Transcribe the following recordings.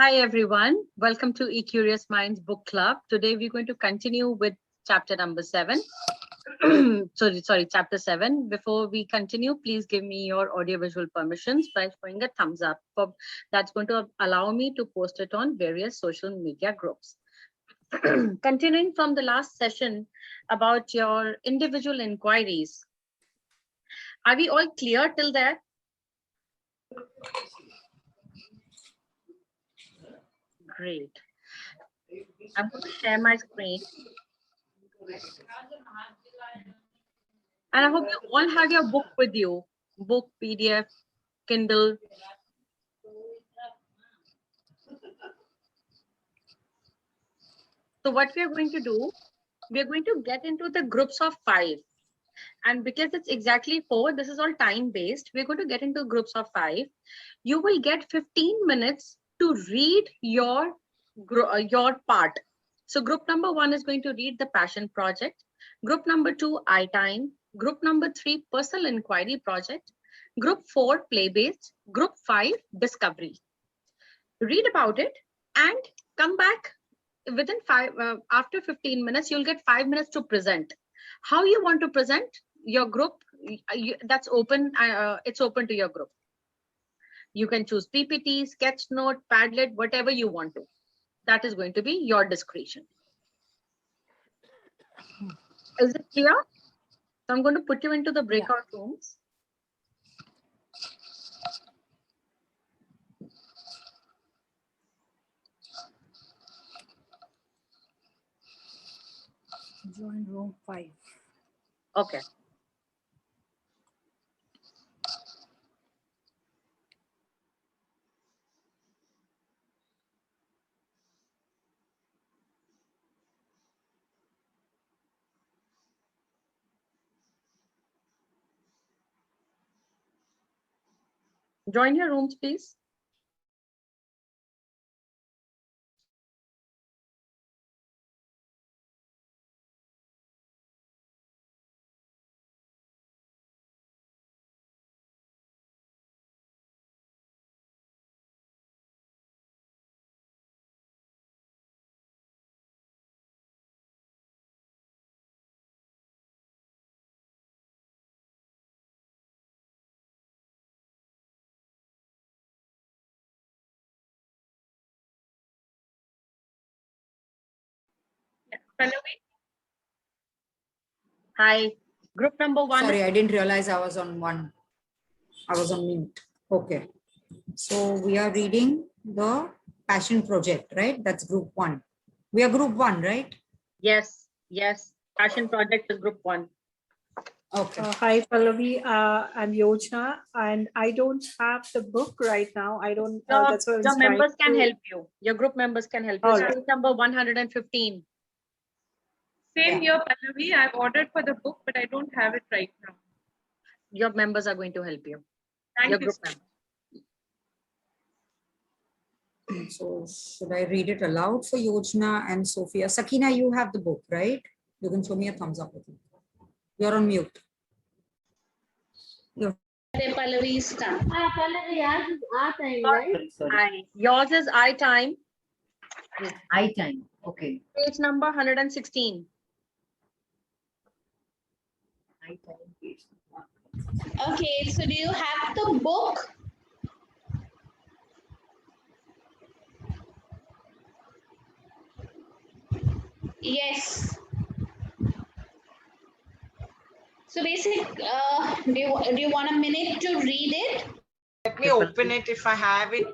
Hi everyone, welcome to eCurious Minds Book Club. Today we're going to continue with chapter number 7. Chapter 7. Before we continue, please give me your audiovisual permissions by showing a thumbs up. That's going to allow me to post it on various social media groups. Continuing from the last session about your individual inquiries. Are we all clear till there? Great. I'm going to share my screen. And I hope you all have your book with you. Book, PDF, Kindle. So what we are going to do, we are going to get into the groups of 5. And because it's exactly 4, this is all time-based. We're going to get into groups of 5. You will get 15 minutes to read your part. So group number 1 is going to read the passion project. Group number 2, I-Time. Group number 3, personal inquiry project. Group 4, play-based. Group 5, discovery. Read about it and come back within after 15 minutes. You'll get 5 minutes to present. How you want to present your group, that's open. It's open to your group. You can choose PPT, sketch note, Padlet, whatever you want to. That is going to be your discretion. Is it clear? So I'm going to put you into the breakout rooms. Join room 5. Okay. Join your rooms, please. Hi, group number 1. Sorry, I didn't realize I was on one. I was on mute. Okay. So we are reading the passion project, right? That's group 1. We are group 1, right? Yes, yes. Passion project is group 1. Okay. Hi, Pallavi. I'm Yojana, and I don't have the book right now. I don't. That's what Your members can help you. Your group members can help you. All It's right. page number 115. Same here, Pallavi. I've ordered for the book, but I don't have it right now. Your members are going to help you. Thank Your you. group members. So should I read it aloud for Yojana and Sophia? Sakina, you have the book, right? You can show me a thumbs up. You're on mute. Pallavi is done. Yours is I-Time. I-Time. Okay. Page number 116. I-Time page. Okay, so do you have the book? Yes. So basic, do you want a minute to read it? Let me open it if I have it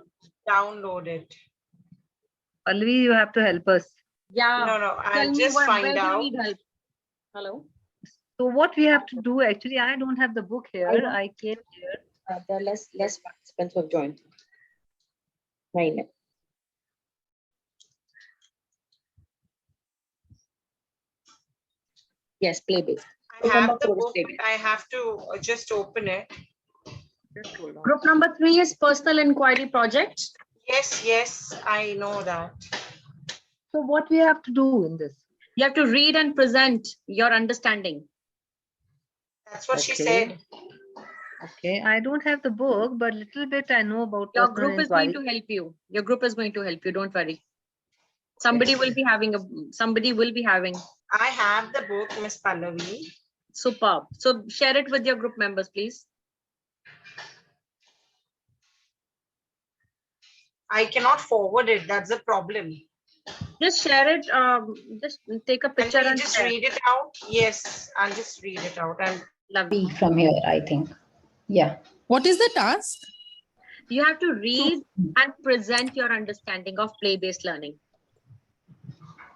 downloaded. Pallavi, you have to help us. Yeah. No, Tell I'll me just where find do you out. need help? Hello. So what we have to do, actually, I don't have the book here. I came here. There are less participants who have joined. 9. Yes, play based. I have the book, but I have to just open it. Group number 3 is personal inquiry project. Yes, I know that. So what we have to do in this? You have to read and present your understanding. That's what she Okay. said. Okay, I don't have the book, but little bit I know about Your personal group is going inquiry. to help you. Your group is going to help you. Don't worry. Somebody will be having somebody will be having. I have the book, Miss Pallavi. Superb. So share it with your group members, please. I cannot forward it. That's the problem. Just share it. Just take a And picture can you and just share. read it out? Yes, I'll just read it out. And Lovely. From here, I think. Yeah. What is the task? You have to read and present your understanding of play-based learning.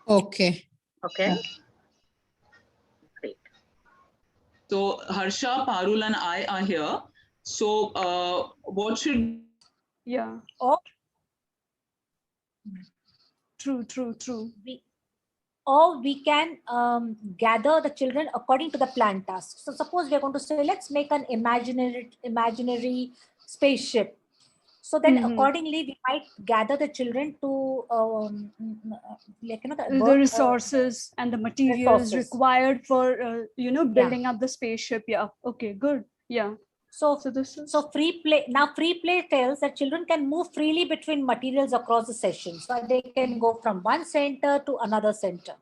Okay. Okay. Great. So Harsha, Parul, and I are here. So what should? Yeah. Oh. True. Or we can gather the children according to the planned task. So suppose we're going to say, let's make an imaginary spaceship. So then accordingly, we might gather the children to like, The resources and the materials required for building up the spaceship. Yeah. Okay, good. Yeah. So this is... free play. Now free play tells that children can move freely between materials across the session. So they can go from one center to another center.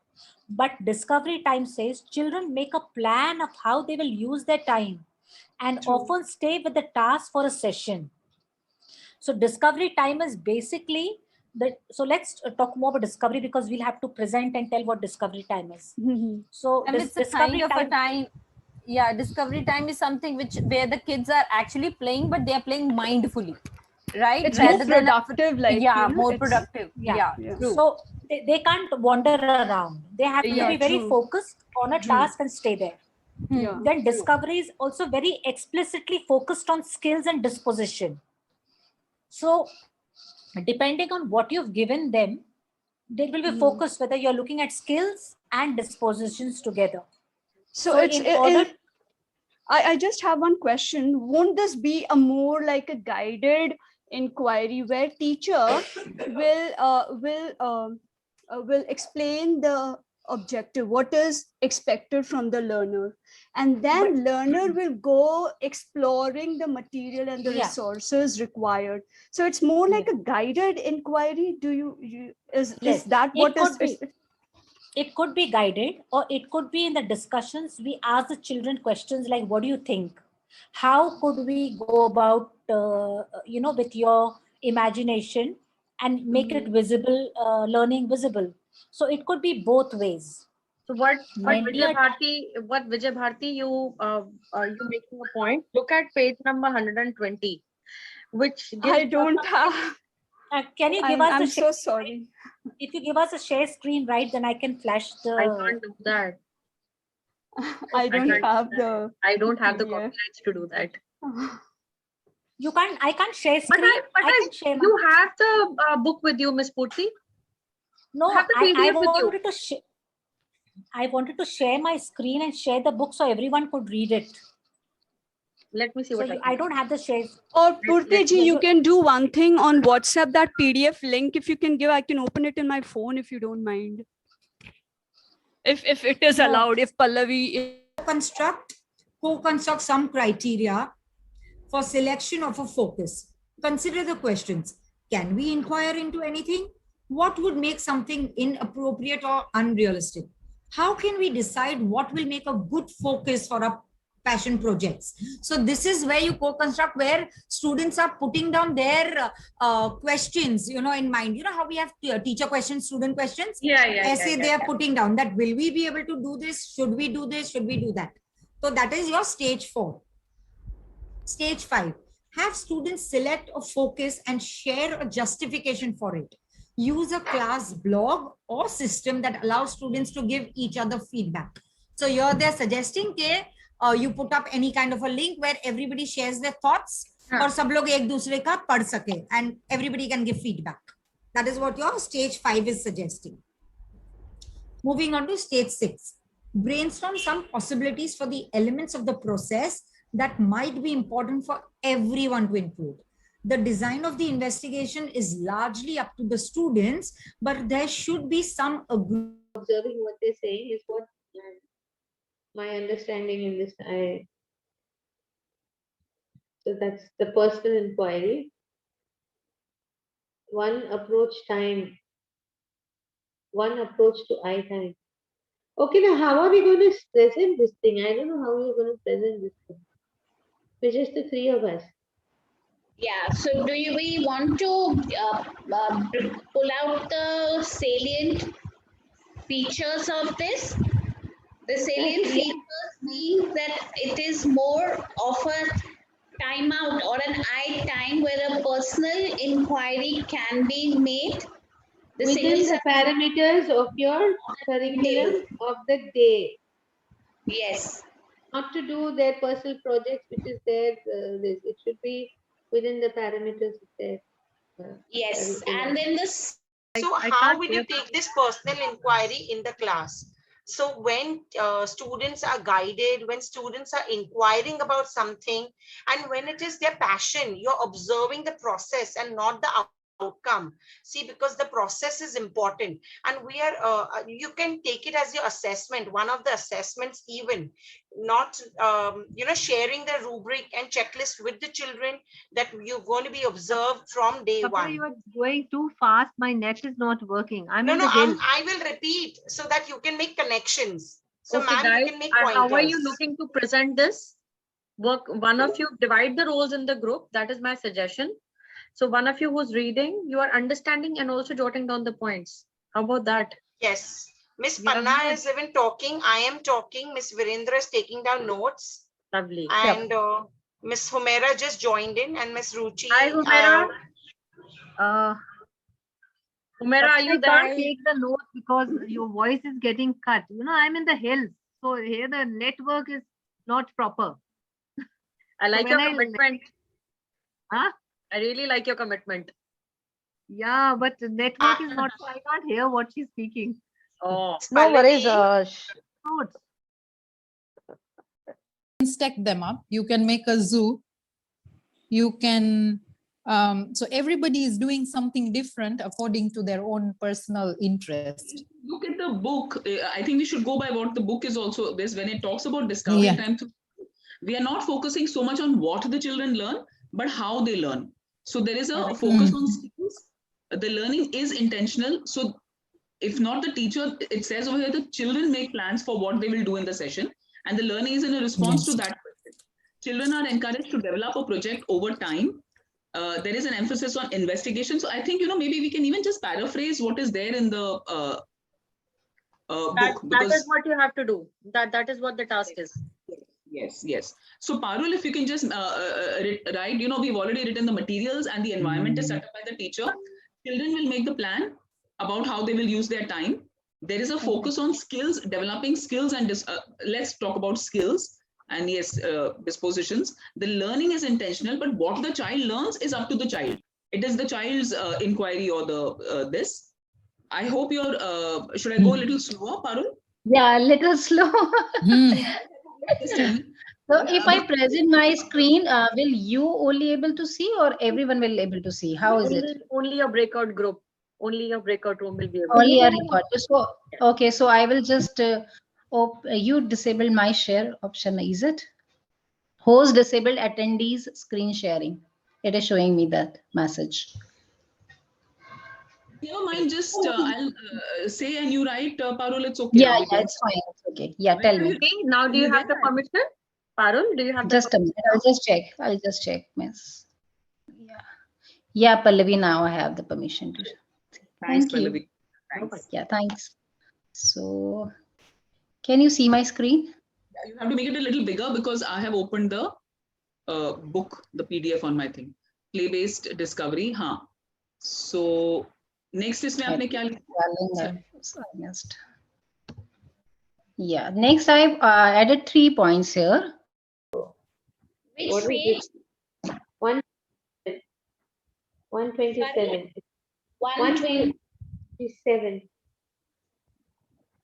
But discovery time says children make a plan of how they will use their time and often stay with the task for a session. So discovery time is basically so let's talk more about discovery, because we'll have to present and tell what discovery time is. So it's a kind of a time. Yeah, discovery time is something where the kids are actually playing, but they are playing mindfully, right? It's more productive, more productive. Yeah. So they can't wander around. They have to be very focused on a task and stay there. Then discovery is also very explicitly focused on skills and disposition. So depending on what you've given them, they will be focused whether you're looking at skills and dispositions together. So I just have one question. Won't this be a more like a guided inquiry where teacher will explain the objective, what is expected from the learner, and then learner will go exploring the material and the resources required. So it's more like a guided inquiry. Is that what is? It could be guided, or it could be in the discussions. We ask the children questions like, what do you think? How could we go about, with your imagination and make it visible, learning visible? So it could be both ways. So what Vijay Bharti, you making a point. Look at page number 120, which I don't have. Can you give us? I'm so sorry. If you give us a share screen, right, then I can flash the. I can't do that. I don't have the copyrights to do that. You can't. I can't share screen. You have the book with you, Miss Purti. No, I wanted to share my screen and share the book so everyone could read it. Let me see what I don't have the shares. Or Purti ji, you can do one thing on WhatsApp, that PDF link. If you can give, I can open it in my phone if you don't mind. If it is allowed, if Pallavi. Co-construct some criteria for selection of a focus. Consider the questions. Can we inquire into anything? What would make something inappropriate or unrealistic? How can we decide what will make a good focus for a passion projects? So this is where you co-construct, where students are putting down their questions, in mind. How we have teacher questions, student questions? They are putting down that, will we be able to do this? Should we do this? Should we do that? So that is your stage 4. Stage 5, have students select a focus and share a justification for it. Use a class blog or system that allows students to give each other feedback. So here they're suggesting that you put up any kind of a link where everybody shares their thoughts और सब लोग एक दूसरे का पढ़ सके, and everybody can give feedback. That is what your stage 5 is suggesting. Moving on to stage 6. Brainstorm some possibilities for the elements of the process that might be important for everyone to include. The design of the investigation is largely up to the students, but there should be some observing what they say is what my understanding in this. So that's the personal inquiry. One approach time. One approach to eye time. Okay, now how are we going to present this thing? I don't know how we're going to present this thing. We're just the three of us. Yeah, so we want to pull out the salient features of this? The salient features means that it is more of a timeout or an eye time where a personal inquiry can be made. The Within the parameters of your curriculum of the day. Yes. Not to do their personal projects, which is their this. It should be within the parameters of their. Yes, curriculum. and then this. So how will you take this personal inquiry in the class? So when students are guided, when students are inquiring about something, and when it is their passion, you're observing the process and not the outcome. See, because the process is important, and we are you can take it as your assessment, one of the assessments, even not sharing the rubric and checklist with the children that you're going to be observed from day Papa, one. you are going too fast. My net is not working. I'm No, in no, the hill. I will repeat so that you can make connections. So, Okay, ma'am, guys, you can make how are pointers. you looking to present this? One of you divide the roles in the group. That is my suggestion. So one of you who's reading, you are understanding and also jotting down the points. How about that? Yes. Miss Panna is even talking. I am talking. Miss Virendra is taking down notes. Lovely. And Miss Humera just joined in, and Miss Ruchi. Hi, Humera. Humera, are you I there? can't take the notes because your voice is getting cut. You know, I'm in the hills. So here the network is not proper. I like So your when commitment. Huh? I really like your commitment. Yeah, but the network is not, so I can't hear what she's speaking. Oh, No worries, Notes. Stack them up. You can make a zoo. You can, so everybody is doing something different according to their own personal interest. Look at the book. I think we should go by what the book is also this. When it talks about discovery time, we are not focusing so much on what the children learn, but how they learn. So there is a focus on skills. The learning is intentional. So if not the teacher, it says over here, the children make plans for what they will do in the session. And the learning is in a response to that. Children are encouraged to develop a project over time. There is an emphasis on investigation. So I think, maybe we can even just paraphrase what is there in the book. That is what you have to do. That is what the task is. Yes. So Parul, if you can just write, we've already written the materials and the environment is set up by the teacher. Children will make the plan about how they will use their time. There is a focus on skills, developing skills, and let's talk about skills and yes, dispositions. The learning is intentional, but what the child learns is up to the child. It is the child's inquiry or the this. I hope you're, should I go a little slower, Parul? Yeah, a little slow. So if I present my screen, will you only able to see or everyone will able to see? How is it? Only a breakout group, only a breakout room will be able Only to a record. So, okay, so I will just, you disable my share option, is it? Host disabled attendees screen sharing. It is showing me that message. Never mind, just I'll say and you write, Parul, it's okay. Yeah, it's fine. It's okay. Yeah, tell me. Now, do you have the permission? Parul, do you have just a minute? I'll just check, miss. Yeah, Pallavi, now I have the permission to. Thanks, Thank you. Pallavi. Thanks. Yeah, thanks. So, can you see my screen? You have to make it a little bigger because I have opened the book, the PDF on my thing. Play-based discovery. So, next is आपने क्या लिखा? Yeah, next I've added 3 points here. Which page? 127. 127.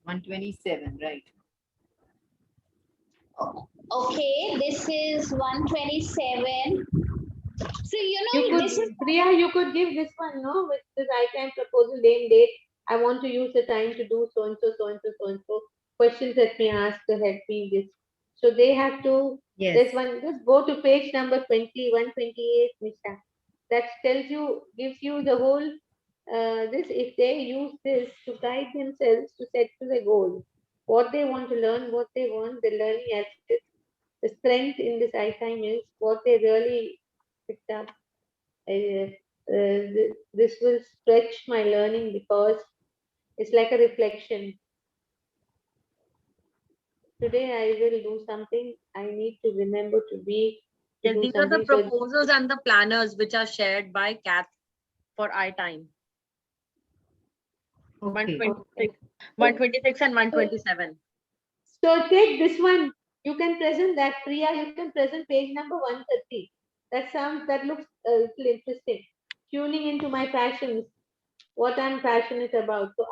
127, right. Okay, this is 127. So, this is Priya, you could give this one, no? With this I can proposal name date. I want to use the time to do so and so, so and so, so and so. Questions that may ask to help me with. So they have to, Yes. there's one, just go to page number 20, 128, Nisha. That tells you, gives you the whole, this, if they use this to guide themselves to set to the goal, what they want to learn, what they want, the learning attitude, the strength in this iTime is what they really picked up. This will stretch my learning because it's like a reflection. Today I will do something. I need to remember to be. To Yes, do these are the something. So proposals and the planners which are shared by Kath for iTime. 126, 126 and 127. So take this one. You can present that, Priya. You can present page number 130. That looks a little interesting. Tuning into my passions, what I'm passionate about. So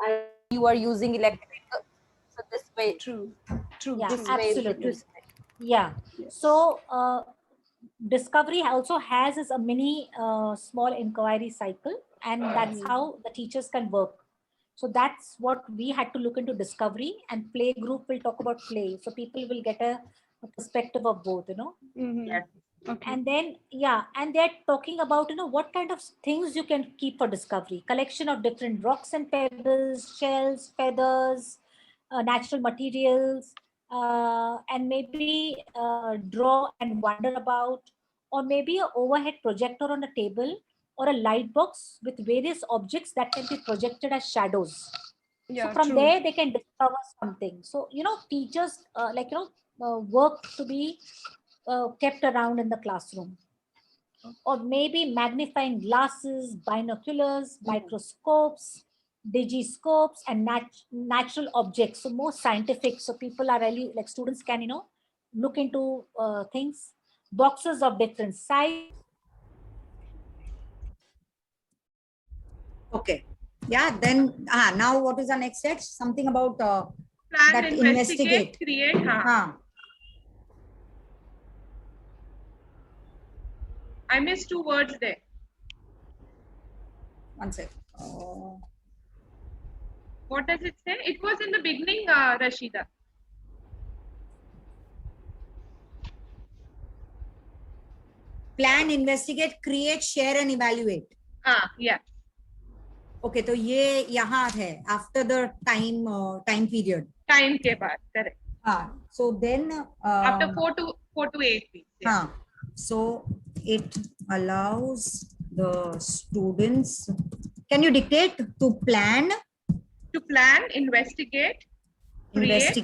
You are using electrical, so this way. True. Yeah, This way you should absolutely. use it. Yeah. Yes. So Discovery also has is a mini small inquiry cycle, and that's how the teachers can work. So that's what we had to look into Discovery, and play group will talk about play. So people will get a perspective of both, you know. Yes. Okay. And then, yeah, and they're talking about, you know, what kind of things you can keep for Discovery. Collection of different rocks and pebbles, shells, feathers, natural materials, and maybe draw and wonder about, or maybe an overhead projector on a table, or a light box with various objects that can be projected as shadows. Yeah, So from true. there, they can discover something. So, you know, teachers work to be kept around in the classroom. Or maybe magnifying glasses, binoculars, microscopes, digiscopes, and natural objects. So more scientific. So people are really, like, students can, you know, look into things. Boxes of different size. Okay. Yeah. Then now what is the next set? Something about Plan, that investigate. create. हाँ. I missed 2 words there. One sec. What does it say? It was in the beginning, Rashida. Plan, investigate, create, share, and evaluate. Yeah. Okay, तो ये यहाँ है after the time period. Time के बाद, correct. So then after 4 to 8 weeks. Yeah. So it allows the students. Can you dictate? To plan, investigate, create,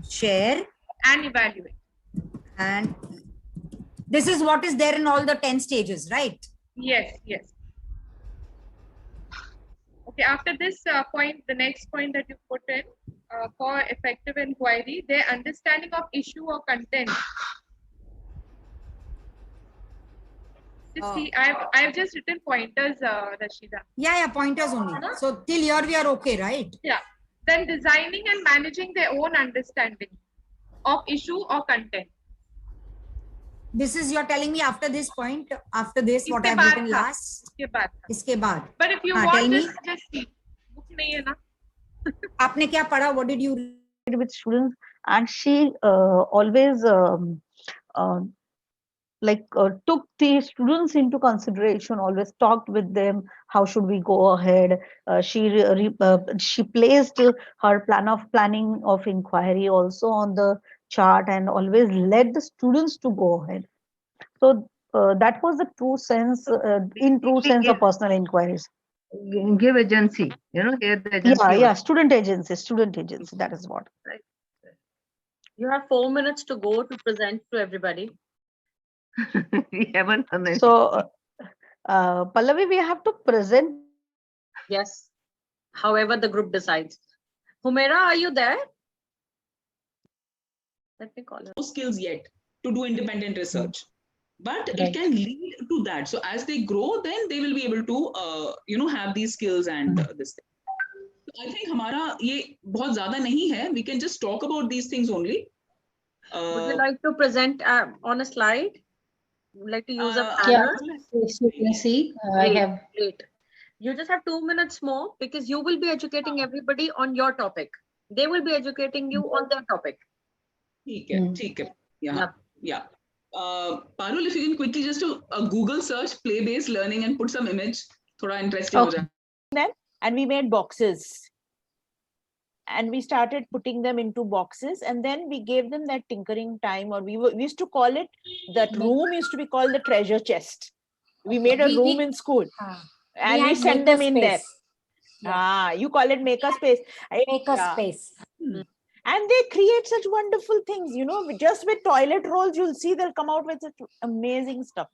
share, and evaluate. And this is what is there in all the 10 stages, right? Yes. Okay, after this point, the next point that you put in, for effective inquiry, their understanding of issue or content. See, I've just written pointers, Rashida. Yeah, pointers only. So till here we are okay, right? Yeah. Then designing and managing their own understanding of issue or content. This is, you're telling me after this point, after this, what I've written last? Iske baad. But if you want, just see. Book nahi hai na. Aapne kya padha? What did you read with students? And she always took the students into consideration, always talked with them, how should we go ahead. She placed her planning of inquiry also on the chart and always led the students to go ahead. So that was the true sense, in true sense of personal inquiries. Give agency, here the agency. Yeah, student agency, that is what. Right. You have 4 minutes to go to present to everybody. We haven't done it. So, Pallavi, we have to present. Yes. However, the group decides. Humaira, are you there? Let me call her. No skills yet to do independent research, but it can lead to that. So as they grow, then they will be able to, have these skills and this thing. So I think हमारा ये बहुत ज़्यादा नहीं है. We can just talk about these things only. Would you like to present on a slide? Would you like to use a panel? Yes, you can see. I have. Great. You just have 2 minutes more because you will be educating everybody on your topic. They will be educating you on their topic. ठीक है. Yeah. Parul, if you can quickly just do a Google search, play-based learning, and put some image. Thoda interesting ho jayega. Then, and we made boxes. And we started putting them into boxes, and then we gave them that tinkering time, or we used to call it, that room used to be called the treasure chest. We made a room in school, and we sent them in there. You call it maker space. Maker space. And they create such wonderful things, you know, just with toilet rolls, you'll see they'll come out with such amazing stuff.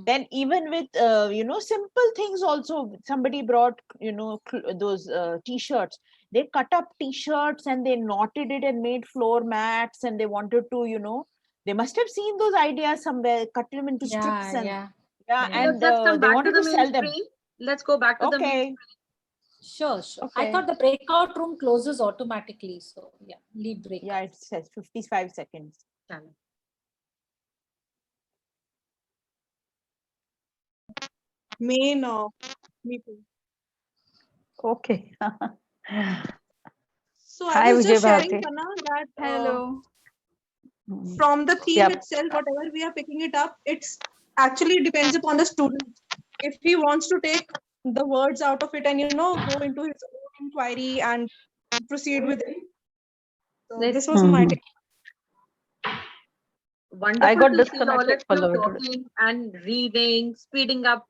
Then even with, you know, simple things also, somebody brought, you know, those t-shirts. They cut up t-shirts and they knotted it and made floor mats, and they wanted to, you know, they must have seen those ideas somewhere, cut them into strips. And and let's come they back wanted to to the sell them. mainstream. Let's go back to the mainstream. Sure. Okay. I thought the breakout room closes automatically. So yeah, leave break. Yeah, it says 55 seconds. Me too. Okay. So Hi, I was just Vijay sharing, Bharati. Sana, that Hello. from the theme Yep. itself, whatever we are picking it up, it's actually depends upon the student. If he wants to take the words out of it and, you know, go into his own inquiry and proceed with it. So this was my take. Wonderful I got to see all of disconnected for you a little bit. talking and reading, speeding up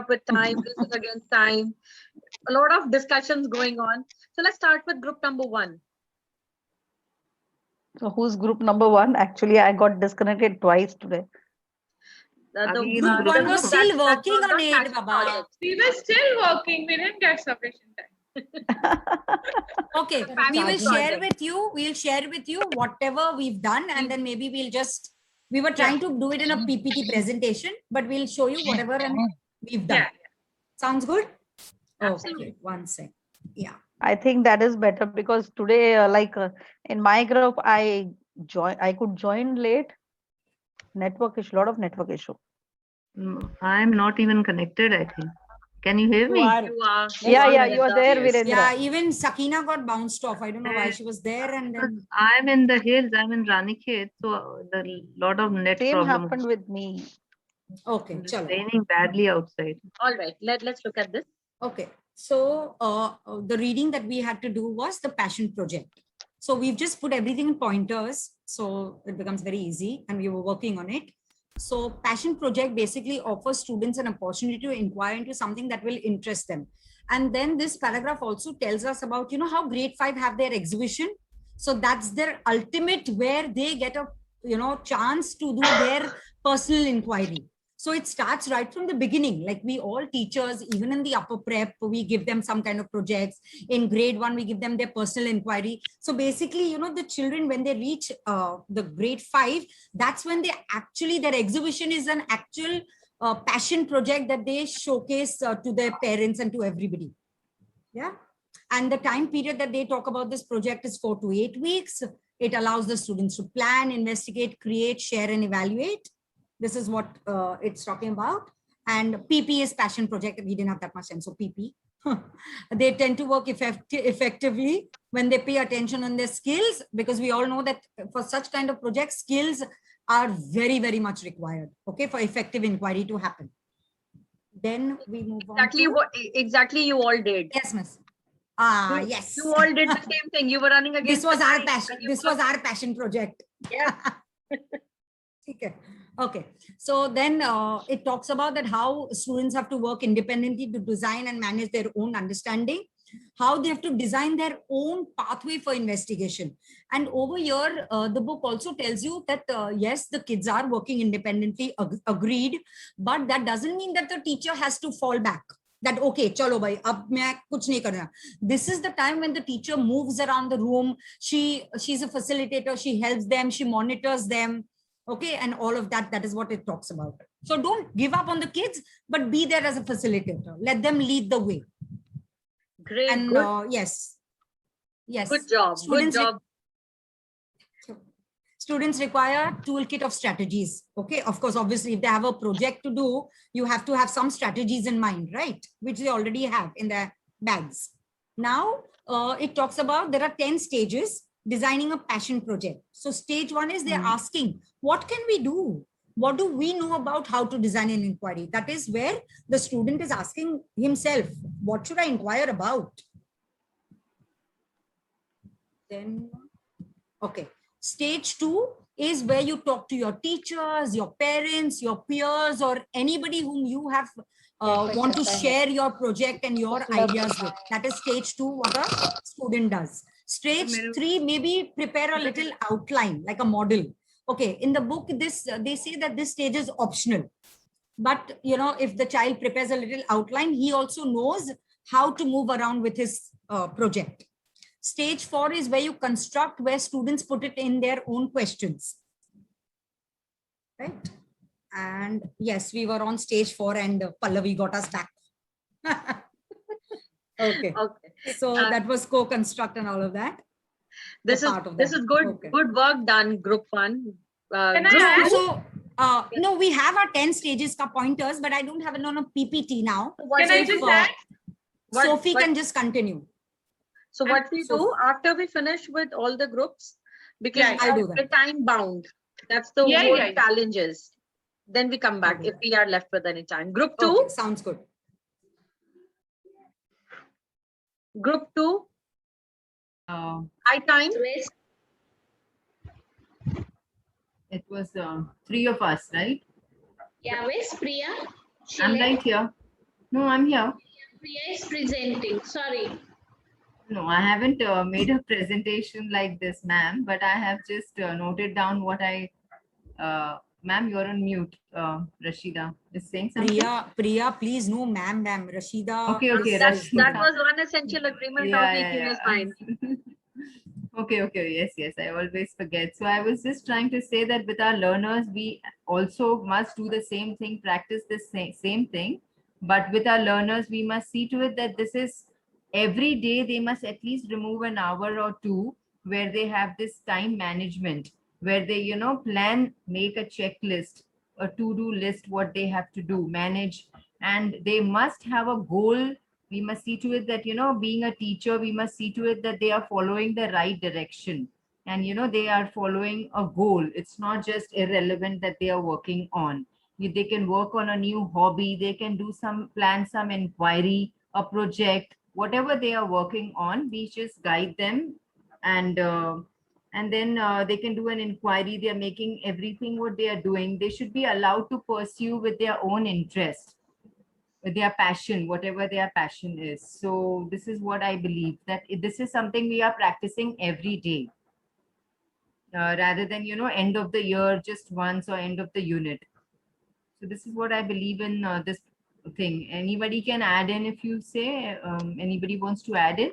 with time, racing against time. A lot of discussions going on. So let's start with group number 1. So who's group number 1? Actually, I got disconnected twice today. The Group 1 was still working on it, Baba. We were still working. We didn't get sufficient time. Okay, we will share with you. We'll share with you whatever we've done, and then maybe we'll just. We were trying to do it in a PPT presentation, but we'll show you whatever we've done. Sounds good? Okay, 1 sec. Yeah. I think that is better because today, in my group, I could join late. Network issue, lot of network issue. I'm not even connected, I think. Can you hear me? You are. Yeah, you are there, Virendra. Yeah, even Sakina got bounced off. I don't know why she was there, and then I'm in the hills. I'm in Ranikhet, so the lot of net Same problem. happened with me. Okay, It's chalo. raining badly outside. All right, let's look at this. Okay, so the reading that we had to do was the passion project. So we've just put everything in pointers, so it becomes very easy, and we were working on it. So passion project basically offers students an opportunity to inquire into something that will interest them. And then this paragraph also tells us about, you know, how grade 5 have their exhibition. So that's their ultimate where they get a, you know, chance to do their personal inquiry. So it starts right from the beginning. Like we all teachers, even in the upper prep, we give them some kind of projects. In grade 1, we give them their personal inquiry. So basically, you know, the children, when they reach the grade 5, that's when they actually, their exhibition is an actual passion project that they showcase to their parents and to everybody. Yeah. And the time period that they talk about this project is 4 to 8 weeks. It allows the students to plan, investigate, create, share, and evaluate. This is what it's talking about. And PP is passion project. We didn't have that much time. So PP, they tend to work effectively when they pay attention on their skills, because we all know that for such kind of projects, skills are very, very much required. Okay, for effective inquiry to happen. Then we move exactly on. What exactly you all did. Yes, miss. Yes. You all did the same thing. You were running against. This was our passion. This was our passion project. Yeah. Okay. So then it talks about that how students have to work independently to design and manage their own understanding, how they have to design their own pathway for investigation. And over here, the book also tells you that, yes, the kids are working independently, agreed, but that doesn't mean that the teacher has to fall back. That, okay, chalo bhai, ab main kuch nahi karna. This is the time when the teacher moves around the room. She's a facilitator. She helps them. She monitors them. Okay, and all of that, that is what it talks about. So don't give up on the kids, but be there as a facilitator. Let them lead the way. Great. And Good. Yes. Good job. Students, Good job. Students require toolkit of strategies. Okay, of course, obviously, if they have a project to do, you have to have some strategies in mind, right? Which they already have in their bags. Now, it talks about there are 10 stages designing a passion project. So stage 1 is they're asking, what can we do? What do we know about how to design an inquiry? That is where the student is asking himself, what should I inquire about? Then, okay. Stage 2 is where you talk to your teachers, your parents, your peers, or anybody whom you have want to share your project and your ideas with. That is stage 2, what a student does. Stage 3, maybe prepare a little outline, like a model. Okay, in the book, this they say that this stage is optional. But, you know, if the child prepares a little outline, he also knows how to move around with his project. Stage 4 is where you construct, where students put it in their own questions. Right? And yes, we were on stage 4 and Pallavi got us back. Okay. So that was co-construct and all of that. This is good. Okay. Good work done, group 1. No, we have our 10 stages ka pointers, but I don't have it on a PPT now. Can I just add? Sophie can just continue. So what we do after we finish with all the groups, because I'll do that. we're time bound. That's the whole challenges. Then we come back if we are left with any time. Group 2. Okay, sounds good. Group 2. High time. It was 3 of us, right? Yeah, where's Priya? I'm right here. No, I'm here. Priya is presenting. Sorry. No, I haven't made a presentation like this, ma'am, but I have just noted down what I, ma'am, you're on mute. Rashida is saying something. Priya, please, no, ma'am, Rashida. Okay, That Rashida. was one essential agreement of EQ's mind. Okay, yes, I always forget. So I was just trying to say that with our learners, we also must do the same thing, practice the same thing. But with our learners, we must see to it that this is every day they must at least remove an hour or 2 where they have this time management, where they, you know, plan, make a checklist, a to-do list, what they have to do, manage, and they must have a goal. We must see to it that, you know, being a teacher, we must see to it that they are following the right direction and, you know, they are following a goal. It's not just irrelevant that they are working on. They can work on a new hobby, they can do plan some inquiry, a project, whatever they are working on, we just guide them, and then they can do an inquiry. They are making everything what they are doing. They should be allowed to pursue with their own interest, with their passion, whatever their passion is. So this is what I believe, that this is something we are practicing every day, rather than, you know, end of the year just once or end of the unit. So this is what I believe in this thing. Anybody can add in if you say, anybody wants to add in?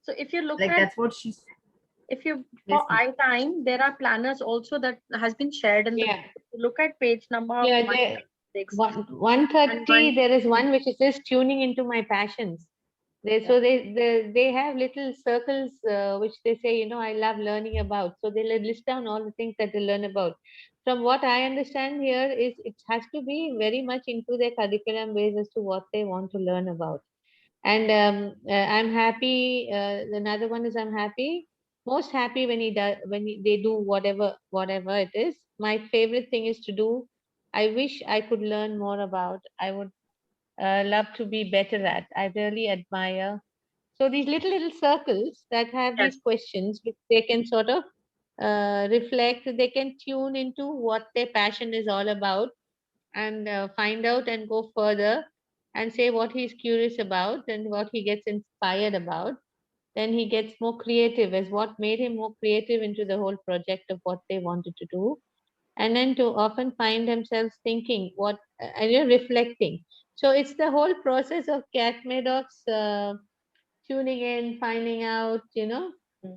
So if you look like at, that's what she's. If you Yes, for iTime, there are planners also that has been shared in the book. If you look at page number 130, there is one which says tuning into my passions. So they have little circles which they say, you know, I love learning about. So they list down all the things that they learn about. From what I understand here is it has to be very much into their curriculum based as to what they want to learn about. And I'm happy. Another one is most happy when they do whatever it is. My favorite thing is to do. I wish I could learn more about. I would love to be better at. I really admire. So these little circles that have these questions, which they can sort of reflect, they can tune into what their passion is all about, and find out and go further and say what he's curious about and what he gets inspired about. Then he gets more creative as what made him more creative into the whole project of what they wanted to do. And then to often find themselves thinking what, and you're reflecting. So it's the whole process of Cat Maddox tuning in, finding out, you know,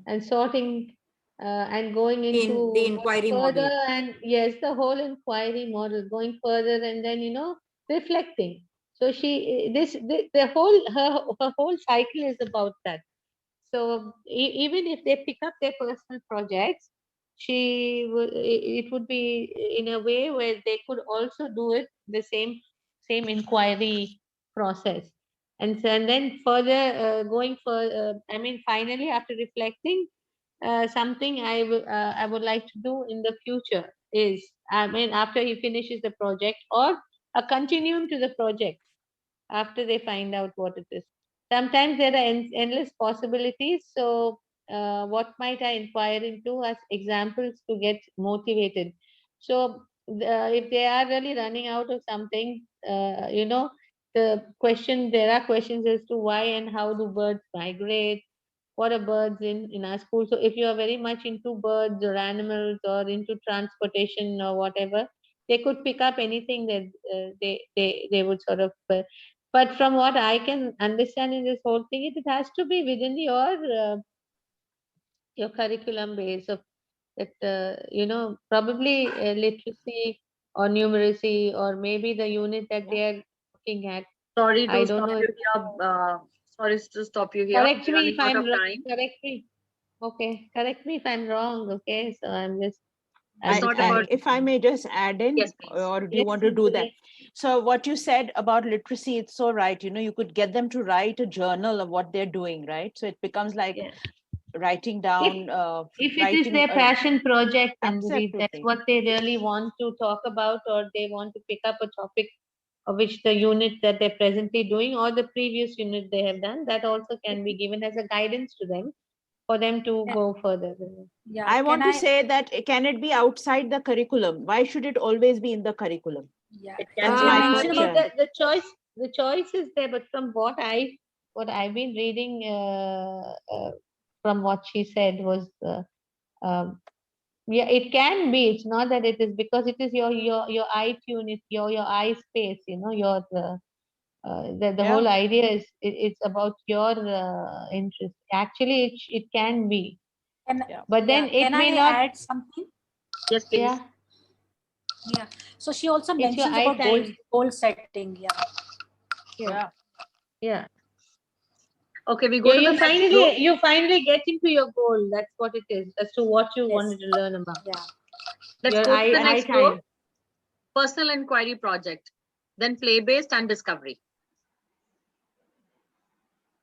and sorting and going into the inquiry further model. And yes, the whole inquiry model, going further and then, you know, reflecting. So the whole her whole cycle is about that. So even if they pick up their personal projects, it would be in a way where they could also do it the same inquiry process. And then further going for, finally, after reflecting, something I would like to do in the future is, after he finishes the project, or a continuum to the project after they find out what it is. Sometimes there are endless possibilities. So what might I inquire into as examples to get motivated? So if they are really running out of something, there are questions as to why and how do birds migrate, what are birds in our school. So if you are very much into birds or animals or into transportation or whatever, they could pick up anything that they would sort of, but from what I can understand in this whole thing, it has to be within your curriculum base of that, probably literacy or numeracy, or maybe the unit that they are looking at. Sorry to I don't stop know. you here. Sorry to stop you here. Correct We're me running if out I'm of wrong. time. Correct me. Okay, correct me if I'm wrong. Okay, so I'm just. If I may just add in, Yes, please. or do you want to do that? So what you said about literacy, it's so right. You could get them to write a journal of what they're doing, right? So it becomes like writing down. If it is their passion project and that's Absolutely. what they really want to talk about, or they want to pick up a topic of which the unit that they're presently doing or the previous unit they have done, that also can be given as a guidance to them for them to go further. Yeah, I want to say that can it be outside the curriculum? Why should it always be in the curriculum? Yeah, That's my question. The choice is there, but from what I've been reading, from what she said was, it can be. It's not that it is, because it is your eye tune, it's your eye space. Your the whole idea is it's about your interest. Actually, it can be, but then it can may I not. add something? Yes, please. Yeah. Yeah. So she also It's your mentions eye about time. goal setting. Yeah. Okay, we go to you the next group. finally get into your goal. That's what it is. As to what you wanted to learn about. Yeah. Let's Your go to the eye next time. group. Personal inquiry project, then play-based and discovery.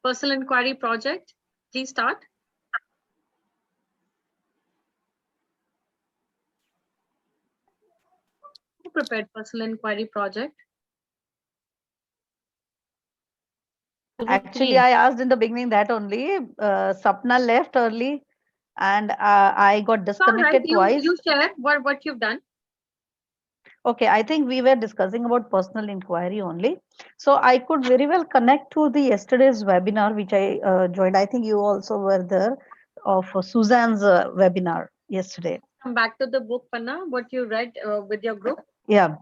Personal inquiry project, please start. Who prepared personal inquiry project? Actually, I asked in the beginning that only. Sapna left early, and I got disconnected twice. You share what you've done. Okay, I think we were discussing about personal inquiry only. So I could very well connect to the yesterday's webinar, which I joined. I think you also were there, of Suzanne's webinar yesterday. Come back to the book, Panna, what you read with your group. Yeah.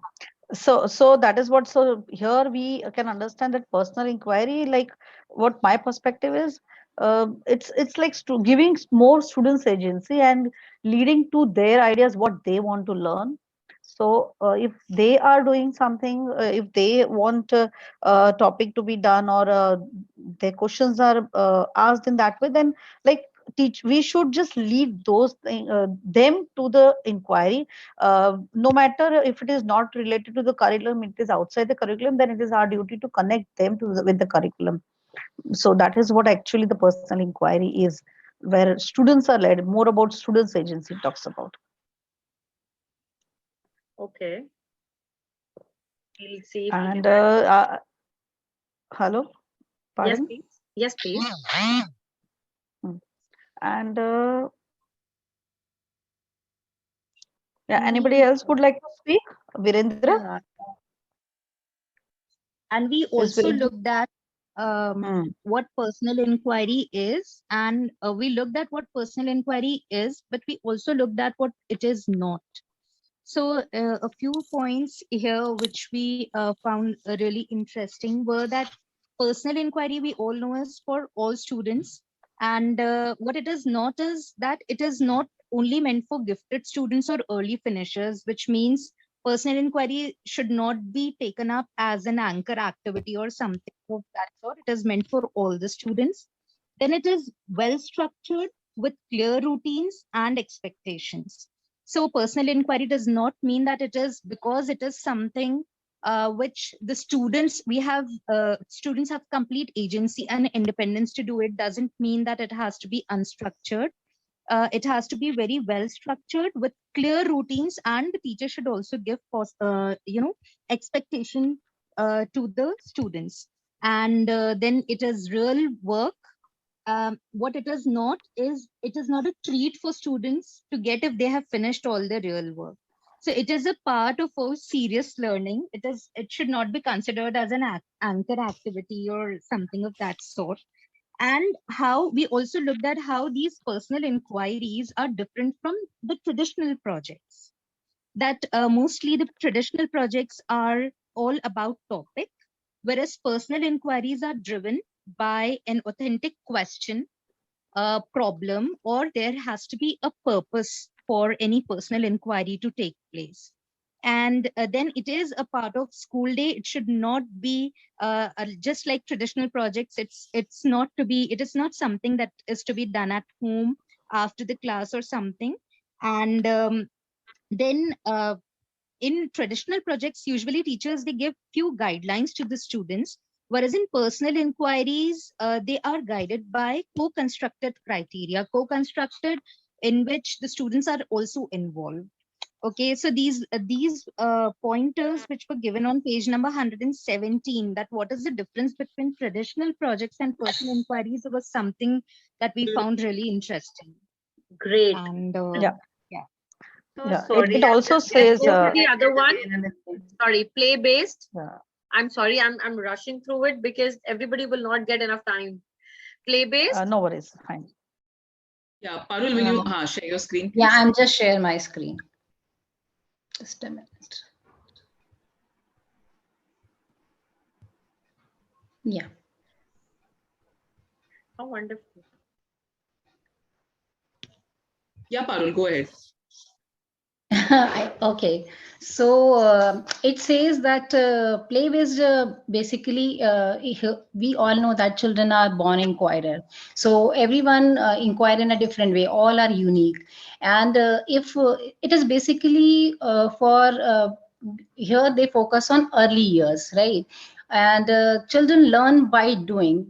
So that is what, so here we can understand that personal inquiry, like what my perspective is, it's like giving more students agency and leading to their ideas, what they want to learn. So if they are doing something, if they want a topic to be done, or their questions are asked in that way, then like we should just lead them to the inquiry, no matter if it is not related to the curriculum, it is outside the curriculum, then it is our duty to connect them with the curriculum. So that is what actually the personal inquiry is, where students are led. More about students agency talks about. Okay. We'll see. And hello, pardon? Yes, please. And anybody else would like to speak? Virendra? And we also looked at what personal inquiry is, and we looked at what personal inquiry is, but we also looked at what it is not. So a few points here which we found really interesting were that personal inquiry, we all know, is for all students, and what it is not is that it is not only meant for gifted students or early finishers, which means personal inquiry should not be taken up as an anchor activity or something of that sort. It is meant for all the students. Then it is well structured with clear routines and expectations. So personal inquiry does not mean that it is because it is something which the students, students have complete agency and independence to do it. Doesn't mean that it has to be unstructured. It has to be very well structured with clear routines, and the teacher should also give expectation to the students. And then it is real work. What it is not is, it is not a treat for students to get if they have finished all the real work. So it is a part of our serious learning. It should not be considered as an anchor activity or something of that sort. And how we also looked at how these personal inquiries are different from the traditional projects. That mostly the traditional projects are all about topic, whereas personal inquiries are driven by an authentic question, a problem, or there has to be a purpose for any personal inquiry to take place. And then it is a part of school day. It should not be just like traditional projects. It is not something that is to be done at home after the class or something. And then in traditional projects, usually teachers, they give few guidelines to the students, whereas in personal inquiries, they are guided by co-constructed criteria, co-constructed, in which the students are also involved. Okay, so these pointers which were given on page number 117, that what is the difference between traditional projects and personal inquiries, was something that we found really interesting. Great. And yeah. So yeah, sorry. it also says the other one. Sorry, play based. Yeah. I'm sorry, I'm rushing through it because everybody will not get enough time. Play based. No worries, fine. Yeah, Parul, will you share your screen, please? Yeah, I'm just sharing my screen. Just a minute. Yeah. How wonderful. Yeah, Parul, go ahead. Okay, so it says that play-based, basically, we all know that children are born inquirer. So everyone inquire in a different way, all are unique. And if it is basically here they focus on early years, right? And children learn by doing.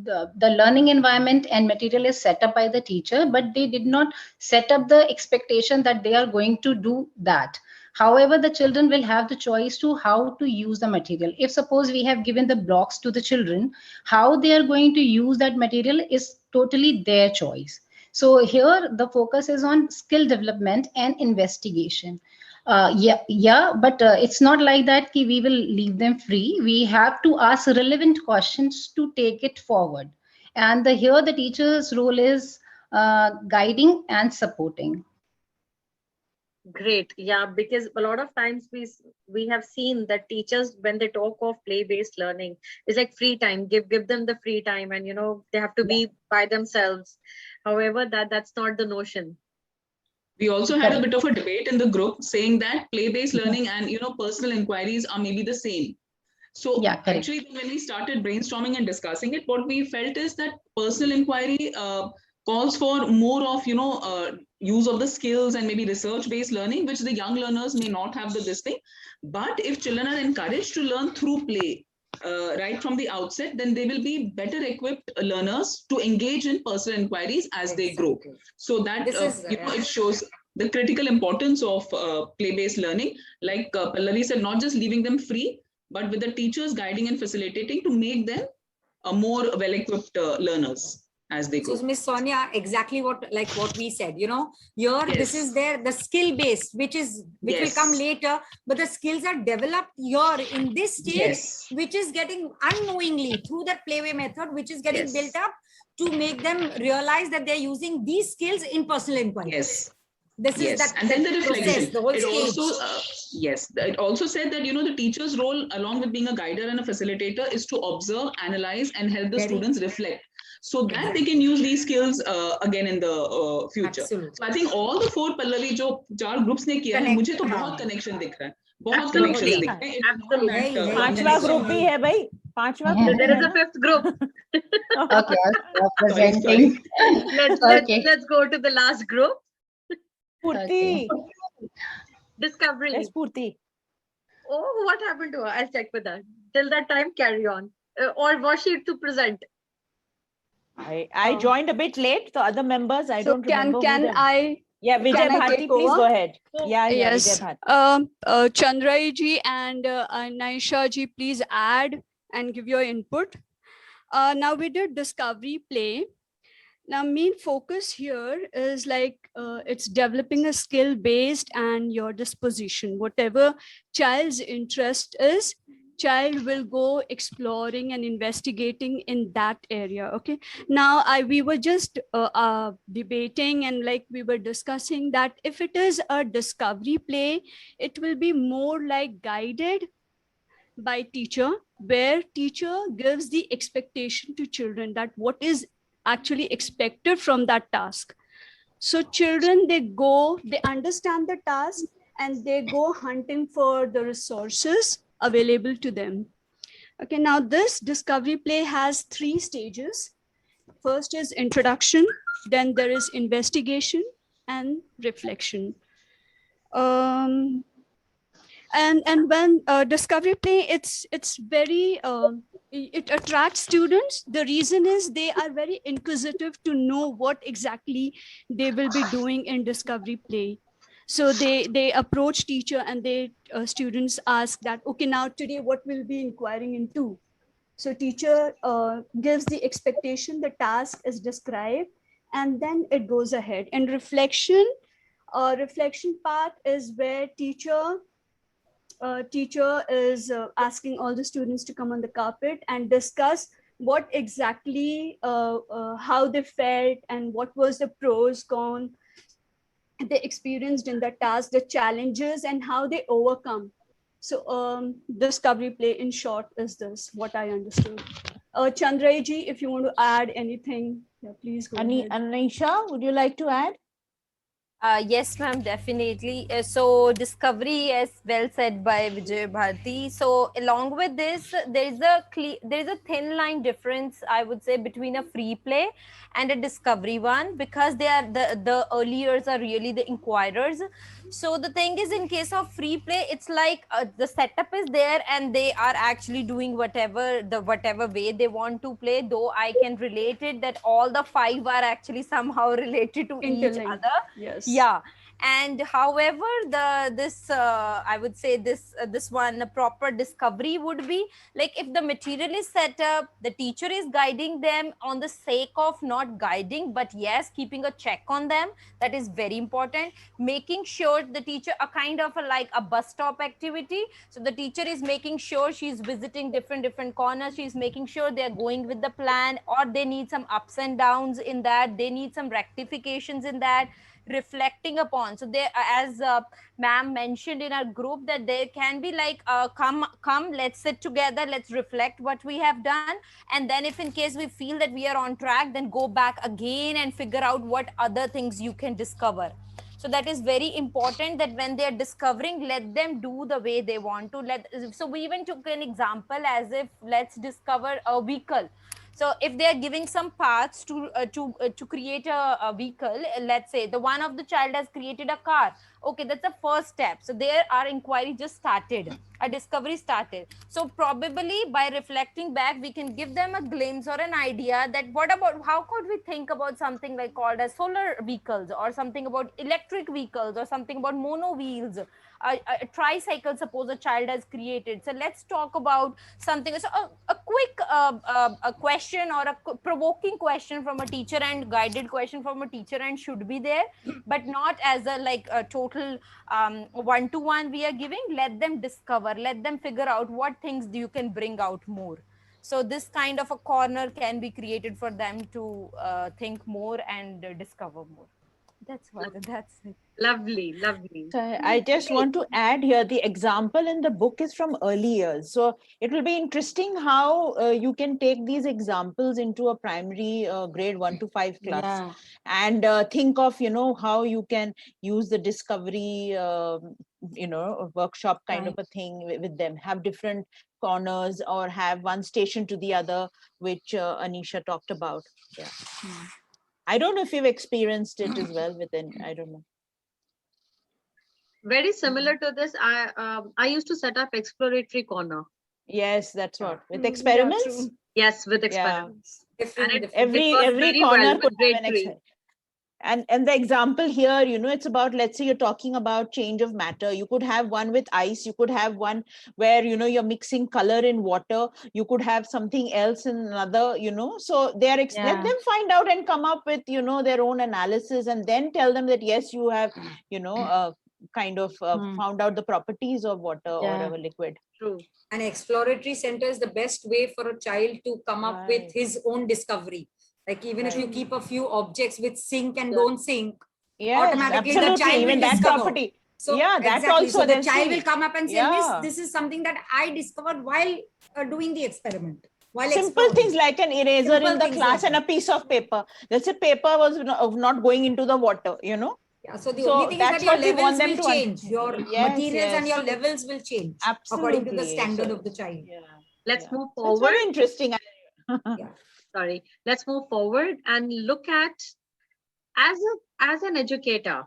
The learning environment and material is set up by the teacher, but they did not set up the expectation that they are going to do that. However, the children will have the choice to how to use the material. If suppose we have given the blocks to the children, how they are going to use that material is totally their choice. So here the focus is on skill development and investigation. But it's not like that ki we will leave them free. We have to ask relevant questions to take it forward. And here the teacher's role is guiding and supporting. Great. Yeah, because a lot of times we have seen that teachers, when they talk of play-based learning, it's like free time. Give them the free time, and they have to be by themselves. However, that's not the notion. We also had a bit of a debate in the group saying that play-based learning and personal inquiries are maybe the same. So actually, when we started brainstorming and discussing it, what we felt is that personal inquiry calls for more of use of the skills and maybe research-based learning, which the young learners may not have this thing. But if children are encouraged to learn through play right from the outset, then they will be better equipped learners to engage in personal inquiries as they grow. So that it shows the critical importance of play-based learning. Like Pallavi said, not just leaving them free, but with the teachers guiding and facilitating to make them more well-equipped learners as they go. So Miss Sonia, exactly what we said, here this is the skill based, which will come later, but the skills are developed here in this stage, which is getting unknowingly through that playway method, which is getting built up to make them realize that they're using these skills in personal inquiry. This is that, and then the reflection. Process, the whole it stage. Also, it also said that the teacher's role, along with being a guider and a facilitator, is to observe, analyze, and help the students reflect, so that they can use these skills again in the future. Absolutely. So I think all the four Pallavi जो 4 groups ने किया है, मुझे तो बहुत connection दिख रहा है, बहुत connections दिख रहे हैं. Absolutely. 5वां group भी है भाई, 5वां group. There is a 5th group. Okay, I'll presenting. Let's go to the last group. Purti. Discovery. Yes, Purti. Oh, what happened to her? I'll check with her. Till that time, carry on. Or was she to present? I joined a bit late. The other members, I So don't remember. can I? Yeah, Vijay Can I Bharti, take please over? go ahead. Yeah, Yes. Vijay Bharti. Chandrai ji and Naisha ji, please add and give your input. Now we did discovery play. Now main focus here is like it's developing a skill based and your disposition. Whatever child's interest is, child will go exploring and investigating in that area. Okay. Now we were just debating and like we were discussing that if it is a discovery play, it will be more like guided by teacher, where teacher gives the expectation to children that what is actually expected from that task. So children, they understand the task and they go hunting for the resources available to them. Okay, now this discovery play has 3 stages. First is introduction, then there is investigation and reflection. And when discovery play, it's very it attracts students. The reason is they are very inquisitive to know what exactly they will be doing in discovery play. So they approach teacher and they students ask that, okay, now today what will be inquiring into. So teacher gives the expectation, the task is described, and then it goes ahead. And reflection part is where teacher is asking all the students to come on the carpet and discuss what exactly how they felt and what was the pros, cons they experienced in the task, the challenges and how they overcome. So discovery play in short is this, what I understood. Chandrai ji, if you want to add anything, yeah, please go ahead. Anisha, would you like to add? Yes, ma'am, definitely. So discovery, as well said by Vijay Bharti. So along with this, there is a thin line difference, I would say, between a free play and a discovery one, because they are the earliers are really the inquirers. So the thing is, in case of free play, it's like the setup is there and they are actually doing whatever way they want to play. Though I can relate it that all the 5 are actually somehow related to each Interlinked. other. Yes. Yeah. And however, I would say this one, a proper discovery would be like if the material is set up, the teacher is guiding them on the sake of not guiding, but yes, keeping a check on them. That is very important. Making sure the teacher, a kind of like a bus stop activity. So the teacher is making sure she's visiting different corners. She's making sure they're going with the plan, or they need some ups and downs in that. They need some rectifications in that. Reflecting upon, so there, as ma'am mentioned in our group, that there can be like come, let's sit together, let's reflect what we have done, and then if in case we feel that we are on track, then go back again and figure out what other things you can discover. So that is very important, that when they are discovering, let them do the way they want to. So we even took an example as if let's discover a vehicle. So if they are giving some paths to create a vehicle, let's say the one of the child has created a car. Okay, that's the first step. So there our inquiry just started, a discovery started. So probably by reflecting back, we can give them a glimpse or an idea that what about, how could we think about something like called as solar vehicles, or something about electric vehicles, or something about mono wheels, a tricycle, suppose a child has created. So let's talk about something. So a quick a question or a provoking question from a teacher and guided question from a teacher and should be there, but not as a like a total one-to-one we are giving. Let them discover, let them figure out what things you can bring out more. So this kind of a corner can be created for them to think more and discover more. That's it. Lovely, lovely. So I just want to add here, the example in the book is from early years. So it will be interesting how you can take these examples into a primary grade 1 to 5 class. Yeah. And think of, how you can use the discovery, workshop kind of a thing with them. Have different corners or have one station to the other, which Anisha talked about. Yeah. I don't know if you've experienced it as well within, I don't know. Very similar to this, I used to set up exploratory corner. Yes, that's what. With Yeah, experiments? true. Yes, with Yeah. experiments. And it Every worked every very corner well could with grade have an 3. experiment. And the example here, you know, it's about, let's say you're talking about change of matter. You could have one with ice. You could have one where, you know, you're mixing color in water. You could have something else in another, you know. So they are, let them find out and come up with, you know, their own analysis, and then tell them that, yes, you have, you know, kind of found out the properties of water or whatever liquid. True. An exploratory center is the best way for a child to come up with his own discovery. Like even if you keep a few objects which sync and don't sync, automatically the absolutely. child Even will that discover. property. So Yeah, that exactly. also So the they'll child see. will come up and say, Yeah. Miss, this is something that I discovered while doing the experiment. While Simple exploring. things like an eraser Simple in the things class like and a piece of paper. Let's say paper was not going into the water, you know. Yeah, so the only thing is that that's your what we want levels them will to change. Your materials and your levels will change according to the Absolutely. standard So- of the child. Let's move So it's very forward. interesting. Sorry. Let's move forward and look at, as an educator,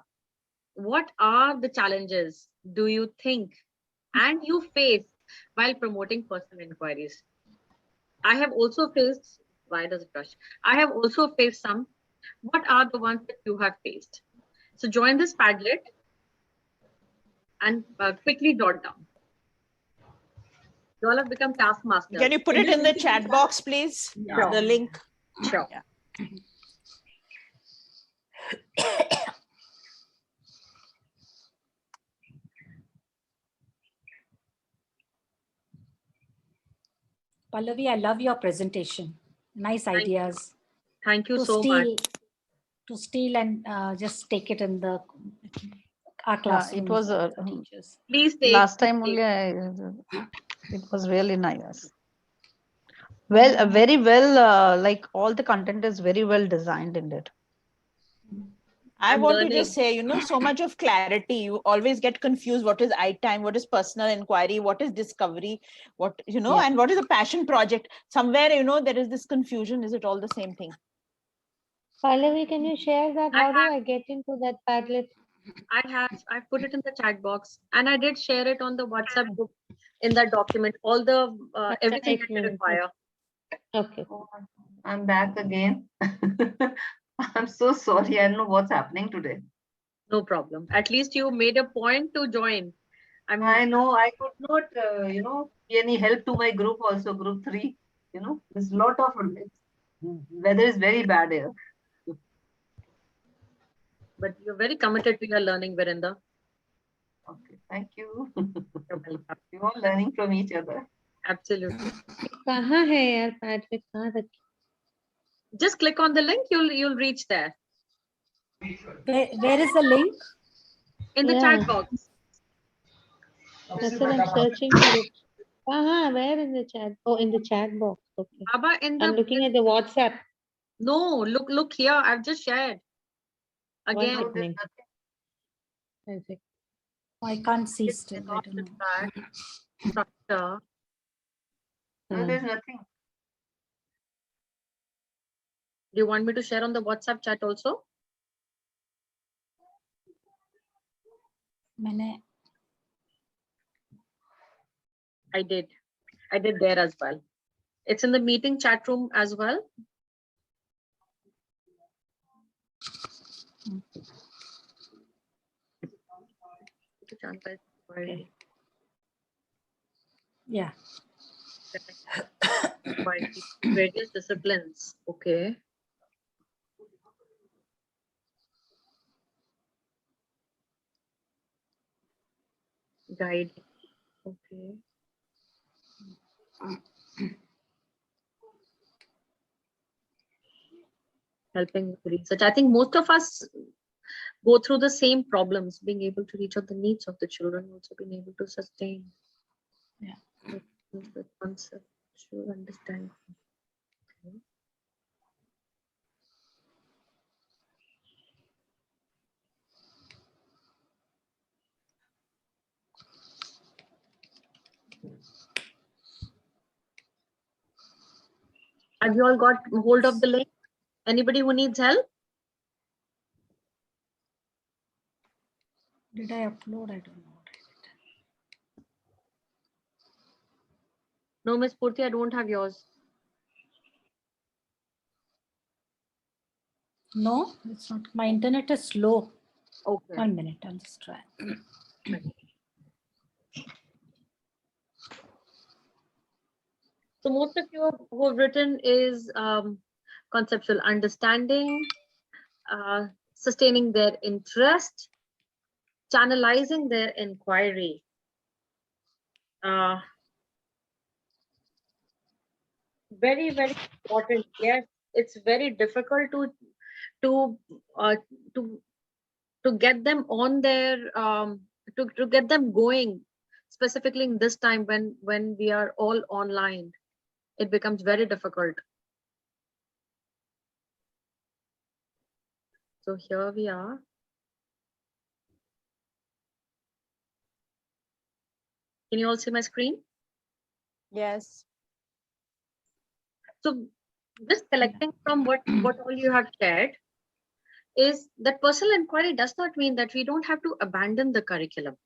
what are the challenges do you think and you face while promoting personal inquiries? I have also faced, why does it rush? I have also faced some. What are the ones that you have faced? So join this Padlet and quickly jot down. You all have become taskmasters. Can you put it in the chat box, please? Sure. The link. Sure. Pallavi, I love your presentation. Nice ideas. Thank you to so steal, much. To steal and just take it in the our Yeah, classroom. it was Please take last time only. It was really nice. Well, very well. Like all the content is very well designed in it. I I'm want to learning. just say, you know, so much of clarity. You always get confused. What is I-time? What is personal inquiry? What is discovery? What, you know, and what is a passion project? Somewhere, you know, there is this confusion. Is it all the same thing? Pallavi, can you share that? How do I get into that Padlet? I've put it in the chat box, and I did share it on the WhatsApp group in that document, all the everything that you require. Okay. I'm back again. I'm so sorry. I don't know what's happening today. No problem. At least you made a point to join. I know I could not, you know, be any help to my group also, group 3. You know, there's a lot of, weather is very bad here. But you're very committed to your learning, Virendra. Okay, thank you. We're all learning from each other. Absolutely. कहाँ है यार Padlet? कहाँ रखी? Just click on the link, you'll reach there. Where is the link? In the chat box. That's what I'm searching for it. Where in the chat? Oh, in the chat box. Okay. Abba, in I'm looking at the WhatsApp. No, look here. I've just shared. What's Again. happening? I can't see still. I don't know. Structure. No, there's nothing. Do you want me to share on the WhatsApp chat also? I did there as well. It's in the meeting chat room as well. Yeah. Various disciplines. Okay. Guide. Okay. Helping with research. I think most of us go through the same problems, being able to reach out the needs of the children, also being able to sustain. Yeah. The concept to understand. Okay. Have you all got hold of the link? Anybody who needs help? Did Did I upload? I don't know. No, Miss Purti, I don't have yours. No, it's not. My internet is slow. Okay. 1 minute, I'll just try. So most of you who have written is conceptual understanding, sustaining their interest, channelizing their inquiry. Very, very important. Yes, it's very difficult to get them on their to get them going, specifically in this time when we are all online. It becomes very difficult. So here we are. Can you all see my screen? Yes. So just collecting from what all you have shared is that personal inquiry does not mean that we don't have to abandon the curriculum.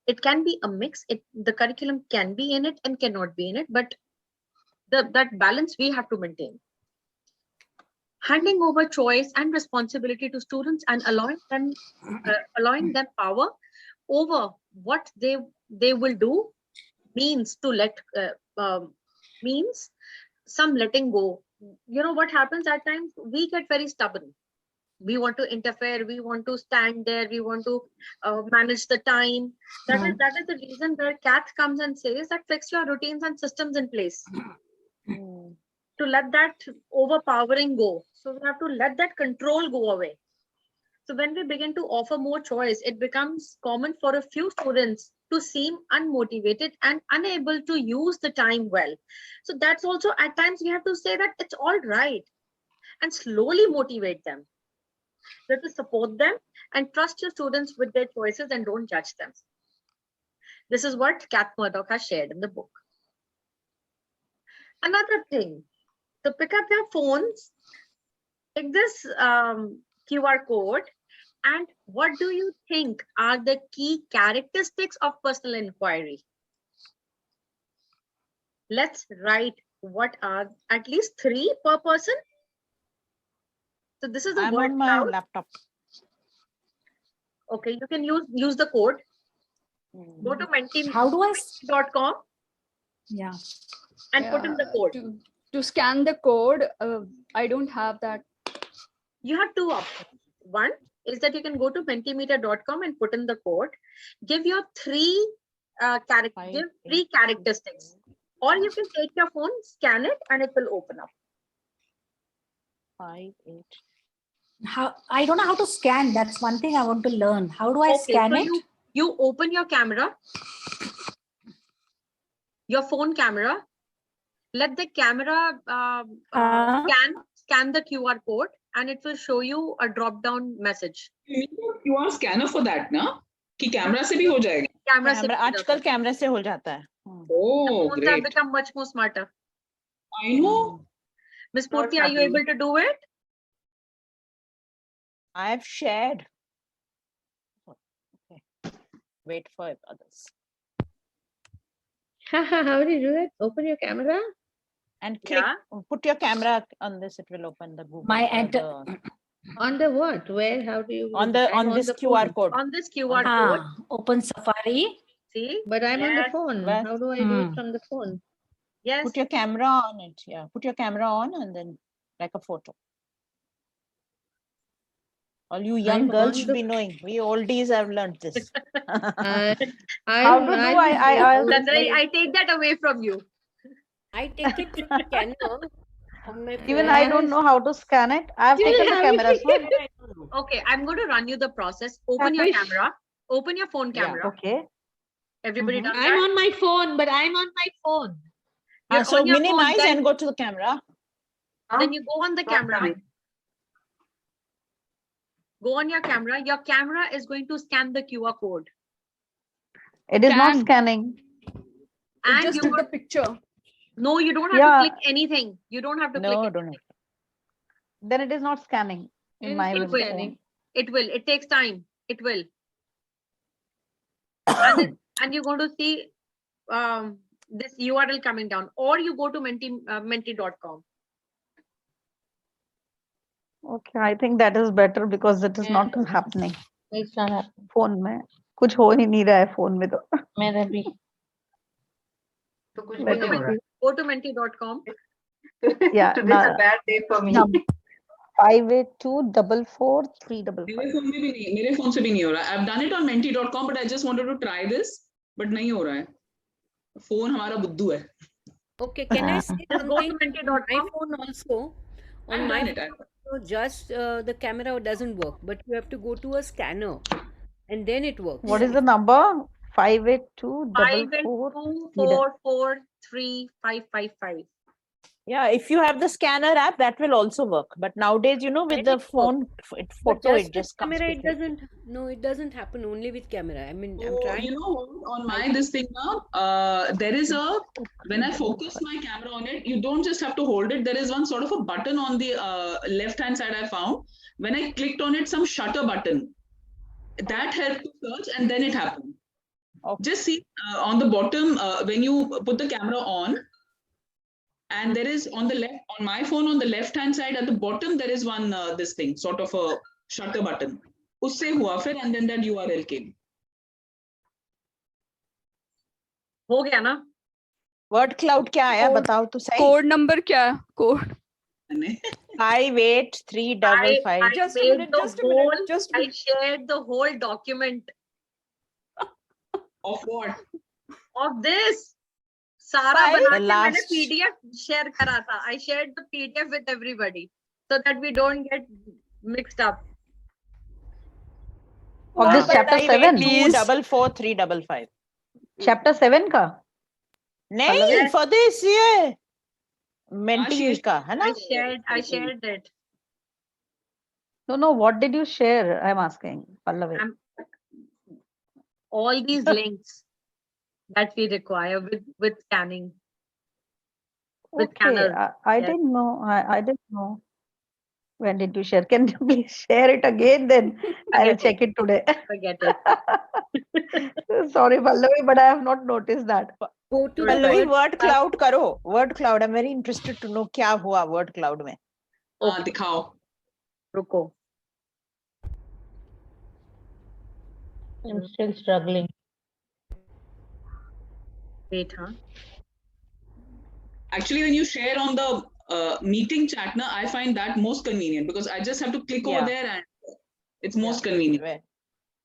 It can be a mix. The curriculum can be in it and cannot be in it, but that balance we have to maintain. Handing over choice and responsibility to students and allowing them power over what they will do means to means some letting go. You know what happens at times? We get very stubborn. We want to interfere. We want to stand there. We want to manage the time. That is the reason where Kath comes and says that fix your routines and systems in place. To let that overpowering go. So we have to let that control go away. So when we begin to offer more choice, it becomes common for a few students to seem unmotivated and unable to use the time well. So that's also at times we have to say that it's all right and slowly motivate them. You have to support them and trust your students with their choices and don't judge them. This is what Kath Murdoch has shared in the book. Another thing, to pick up your phones, take this QR code, and what do you think are the key characteristics of personal inquiry? Let's write what are at least 3 per person. So this is the I'm word on my cloud. laptop. Okay, you can use the code. Go to menti.com. Yeah. And put in the code. To scan the code, I don't have that. You have 2 options. One is that you can go to mentimeter.com and put in the code. Give your 3 characteristics. Or you can take your phone, scan it, and it will open up. 5, 8. How I don't know how to scan. That's one thing I want to learn. How do I scan so it? You open your camera, your phone camera. Let the camera scan the QR code, and it will show you a drop-down message. You need a QR scanner for that, na? कि camera से भी हो जाएगा. Camera आजकल camera से हो जाता है. Oh, Phones great. have become much more smarter. I know. Miss Purti, are you able to do it? I have shared. Okay. Wait for others. How do you do that? Open your camera and click. Put your camera on this. It will open the Google. On the what? Where? How do you? On this QR code. On this QR code. Open Safari. See? But I'm on the phone. How do I do it from the phone? Yes. Put your camera on it. Yeah. Put your camera on and then like a photo. All you young girls should be knowing. We oldies have learned this. I take that away from you. I take it to scanner on my phone. Even I don't know how to scan it. I have taken the camera. Okay, I'm going to run you the process. Open your camera. Open your phone camera. Okay. Everybody does that? I'm on my phone, but I'm on my phone. So minimize and go to the camera. Then you go on the camera. Go on your camera. Your camera is going to scan the QR code. It is not scanning. And just took the picture. No, you don't have to click anything. You don't have to click anything. Then it is not scanning in my phone. It will. It takes time. It will. and you're going to see this URL coming down, or you go to menti.com. Okay, I think that is better because it is not happening. It's not happening. Phone में कुछ हो ही नहीं रहा है phone में तो. मेरा भी. तो कुछ भी Let नहीं it हो रहा. be. Go to menti.com. Yeah. Today's a bad day for me. 582444355. मेरे फोन में भी नहीं, मेरे फोन से भी नहीं हो रहा. I've done it on menti.com, but I just wanted to try this, but नहीं हो रहा है. फोन हमारा बुद्धू है. Okay, can I say Just go to something? menti.com. My phone also. On I've my done it. phone also, just the camera doesn't work, but you have to go to a scanner, and then it works. What is the number? 58244. 582443555. Yeah, if you have the scanner app, that will also work. But nowadays, you know, with Then the it phone But photo, just it with just comes camera, it quickly. doesn't. No, it doesn't happen only with camera. I mean, I'm Oh, trying. you know what? On my this thing now, there is a, when I focus my camera on it, you don't just have to hold it. There is one sort of a button on the left hand side I found. When I clicked on it, some shutter button. That helped to search, and then it happened. Just see on the bottom when you put the camera on, and there is on the left, on my phone on the left hand side at the bottom, there is one this thing, sort of a shutter button. Usse hua fir, and then that URL came. हो गया ना? Word cloud क्या आया बताओ तो सही. Code number क्या है? Code. 58355. Just a made minute. the Just a minute. whole- Just a I minute. shared the whole document Of what? of this. सारा Fine. बना The के मैंने last- PDF share करा था. I shared the PDF with everybody so that we don't get mixed up. Of this chapter 7. 582444355. Chapter 7 का. नहीं, for this ये Menti का है ना? I shared it. No, what did you share? I'm asking, Pallavi. All these links that we require with scanning. With Okay, scanner. I Yes. didn't know. I didn't know. When did you share? Can you please share it again? Then I will check it today. Forget it. Sorry, Pallavi, but I have not noticed that. Go to Pallavi, word cloud करो. Word cloud. I'm very interested to know क्या हुआ word cloud में. दिखाओ. रुको. I'm still struggling. Wait, huh? Actually, when you share on the meeting chat, na, I find that most convenient because I just have to click over there and it's most convenient.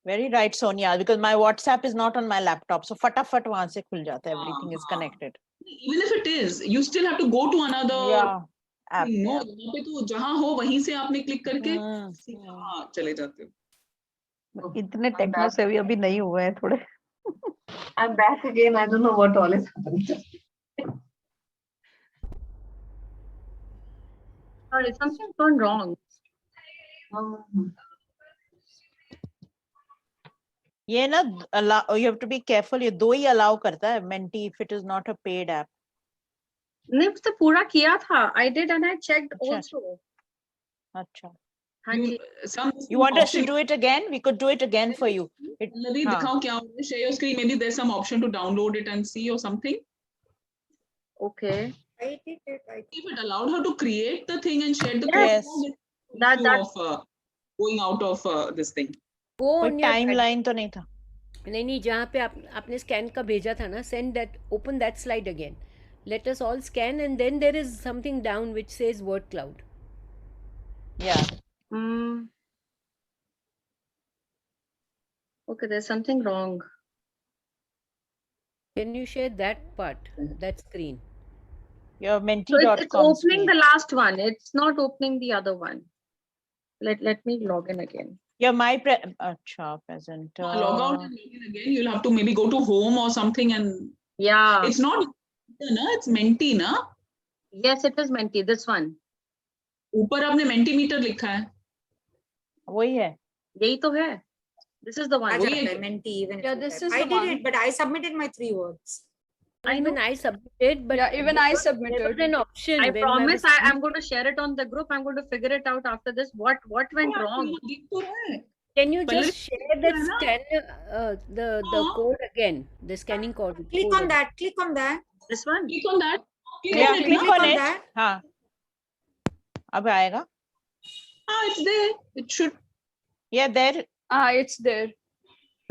Very right, Sonia. Because my WhatsApp is not on my laptop, so फटाफट वहाँ से खुल जाता है. Everything is connected. Even if it is, you still have to go to another. App. No, यहाँ पे तो जहाँ हो वहीं से आपने क्लिक करके हाँ चले जाते हो. इतने टेक्नो सेवी अभी नहीं हुए हैं थोड़े. I'm back again. I don't know what all is happening. Sorry, something's gone wrong. ये ना allow, you have to be careful. ये दो ही allow करता है Menti if it is not a paid app. नहीं उसने पूरा किया था. I did and I checked also. अच्छा. You want us to do it again? We could do it again for you. Pallavi, दिखाओ क्या होगा? Share your screen. Maybe there's some option to download it and see or something. Okay. If it allowed her to create the thing and share the Yes. code, That of going out of this thing. Go on your timeline तो नहीं था. नहीं जहाँ पे आपने scan का भेजा था ना, send that, open that slide again. Let us all scan and then there is something down which says word cloud. Yeah. Okay, there's something wrong. Can you share that part, that screen? Your So menti.com. it's opening the last one. It's not opening the other one. Let me log in again. Yeah, Acha, present. Log out and log in again. You'll have to maybe go to home or something and. Yeah. It's not. No, it's Menti, na? Yes, it is Menti. This one. ऊपर आपने Mentimeter लिखा है. वही है. यही तो है. This is the one. Menti even. Yeah, this is I the did one. it, but I submitted my 3 words. Even I submitted, but yeah, even I submitted. There was an option. I when promise was- I'm going to share it on the group. I'm going to figure it out after this. What went wrong? Can you Pallavi, just share that scan, the code again, the scanning code? Click on that. Click on that. This one. Click on that. Yeah, click on it. that. हाँ. अब आएगा. It's there. It should. Yeah, there. It's there.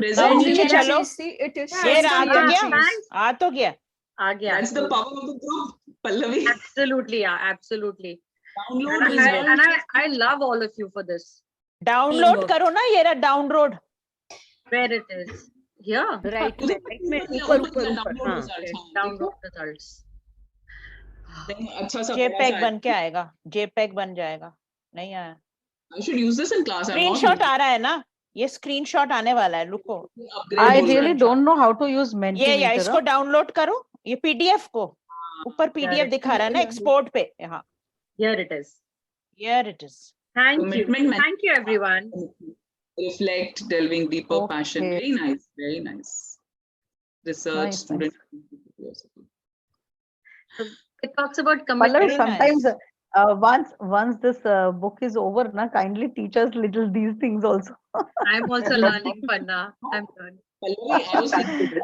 अब नीचे चलो. See, it is. ये आ तो गया. आ तो गया. That's the power of the group, Pallavi. Absolutely, yeah, absolutely. Download and I love all of you for this. Download करो ना ये रहा download. Where it is? Here. Right. Download results. अच्छा सा JPEG बन के आएगा. JPEG बन जाएगा. नहीं आया. I should use this in class. Screenshot आ रहा है ना? ये screenshot आने वाला है. रुको. I really don't know how to use Mentimeter. ये इसको download करो. ये PDF को. ऊपर PDF दिखा रहा है ना export पे. यहाँ. Here it is. Here it is. Thank you. Thank you, everyone. Reflect, delving deeper passion. Very nice. Very nice. Research, Nice, student. It talks about Pallavi, commitment. sometimes once this book is over, na, kindly teach us little these things also. I'm also learning, Panna. I'm learning. Pallavi, I was thinking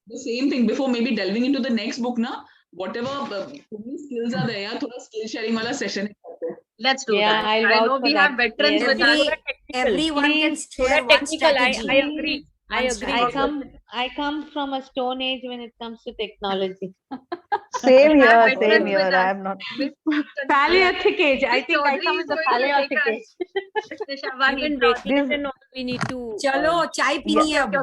the same thing before maybe delving into the next book na. Whatever skills are there, thoda skill sharing wala session. Let's do Yeah, that. I'll I know vouch we for have that. veterans Yes. with us. Everyone can share one technical. strategy. I agree. I agree. I come from a stone age when it comes to technology. Same We have here, veterans same here. with I us. am not. Paleolithic age. I Miss think I Chaudhary come is in the going to Paleolithic take age. us. Miss Shavani, Even baking and all, we need to. Chalo, chai pini ab.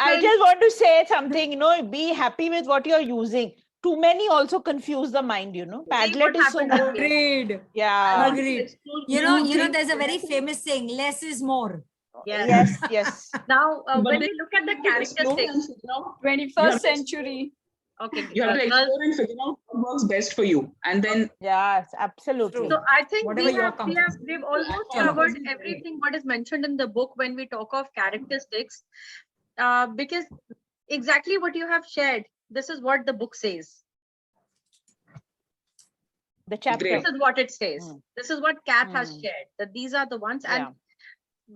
I just want to say something, you know, be happy with what you're using. Too many also confuse the mind, you know. Padlet is so good. Agreed. Yeah. Agreed. You know, there's a very famous saying, less is more. Yes, yes. Now, But when then we look at the explore and characteristics, figure out- 21st century. okay, You have to explore and figure out what works best for you, and then Yes, absolutely. so I think Whatever you are comfortable. we've almost covered everything what is mentioned in the book when we talk of characteristics, because exactly what you have shared, this is what the book says. The chapter. This is what it says. This is what Kath has shared. That these are the ones, and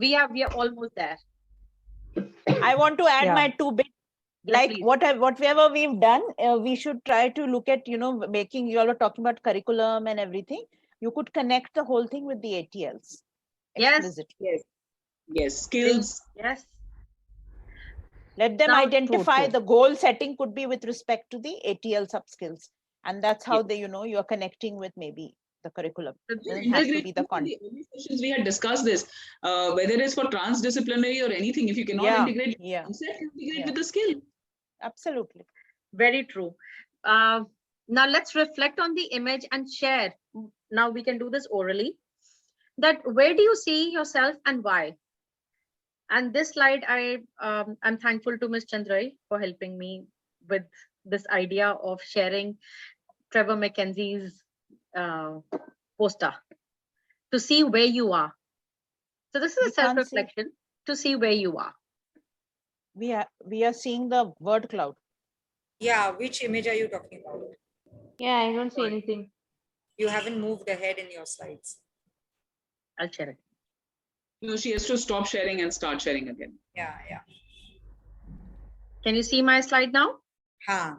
we are almost there. I want to add my 2 bits. Yeah, Like please. whatever we've done, we should try to look at, you know, making, you all were talking about curriculum and everything. You could connect the whole thing with the ATLs. Yes. Explicitly. yes, skills. Yes. Let them Now, identify the goal setting could be with respect to the ATL sub skills. And that's how they, you know, you're connecting with maybe the curriculum. It doesn't have to be the In content. the early sessions we had discussed this, whether it's for transdisciplinary or anything, if you cannot integrate concept, integrate with the skill. Absolutely. Very true. Now let's reflect on the image and share. Now we can do this orally. That where do you see yourself and why? And this slide, I'm thankful to Ms. Chandrai for helping me with this idea of sharing Trevor McKenzie's poster to see where you are. So this is a self-reflection to see where you are. We are seeing the word cloud. Yeah, which image are you talking about? Yeah, I don't see anything. You haven't moved ahead in your slides. I'll share it. No, she has to stop sharing and start sharing again. Yeah. Can you see my slide now?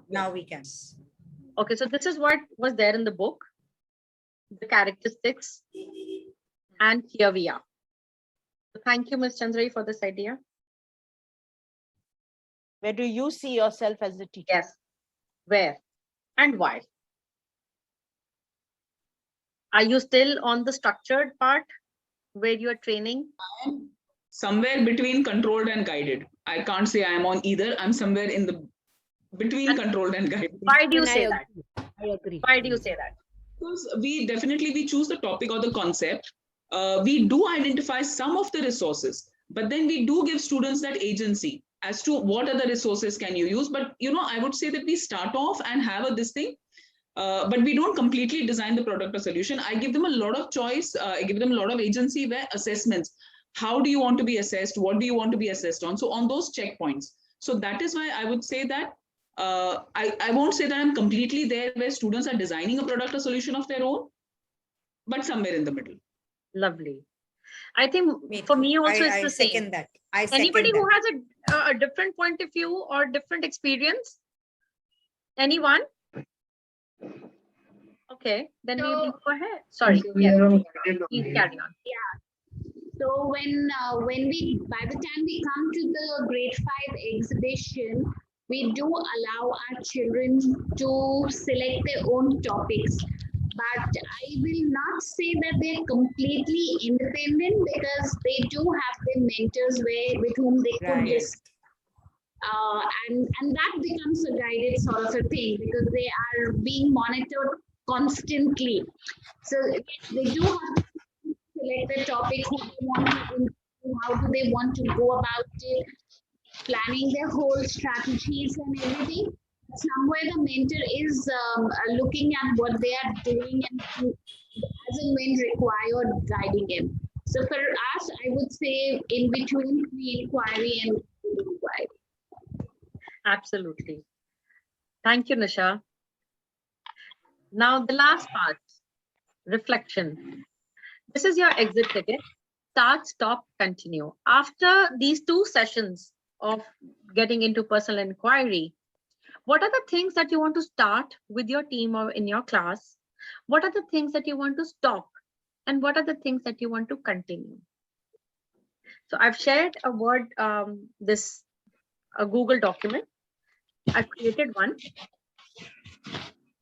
Now we can. Okay, so this is what was there in the book, the characteristics, and here we are. So thank you, Ms. Chandrai, for this idea. Where do you see yourself as a teacher? Yes. Where and why? Are you still on the structured part where you're training? Somewhere between controlled and guided. I can't say I am on either. I'm somewhere in the between controlled and guided. Why do you say that? I agree. Why do you say that? Because we choose the topic or the concept. We do identify some of the resources, but then we do give students that agency as to what other resources can you use. But you know, I would say that we start off and have this thing, but we don't completely design the product or solution. I give them a lot of choice. I give them a lot of agency where assessments. How do you want to be assessed? What do you want to be assessed on? So on those checkpoints. So that is why I would say that I won't say that I'm completely there where students are designing a product or solution of their own, but somewhere in the middle. Lovely. I think for me also it's I the same. second that. I second Anybody that. who has a different point of view or different experience? Anyone? Okay, then we will go ahead. Sorry. Yes. Please carry on. Yeah. So when we, by the time we come to the grade 5 exhibition, we do allow our children to select their own topics. But I will not say that they're completely independent, because they do have their mentors with whom they could just and that becomes a guided sort of a thing, because they are being monitored constantly. So they do have to select the topic, who they want to interview, how do they want to go about it, planning their whole strategies and everything. Somewhere the mentor is looking at what they are doing and as and when required, guiding them. So for us, I would say in between pre-inquiry and inquiry. Absolutely. Thank you, Nisha. Now the last part, reflection. This is your exit ticket. Start, stop, continue. After these 2 sessions of getting into personal inquiry, what are the things that you want to start with your team or in your class? What are the things that you want to stop? And what are the things that you want to continue? So I've shared a Word, a Google document. I've created one.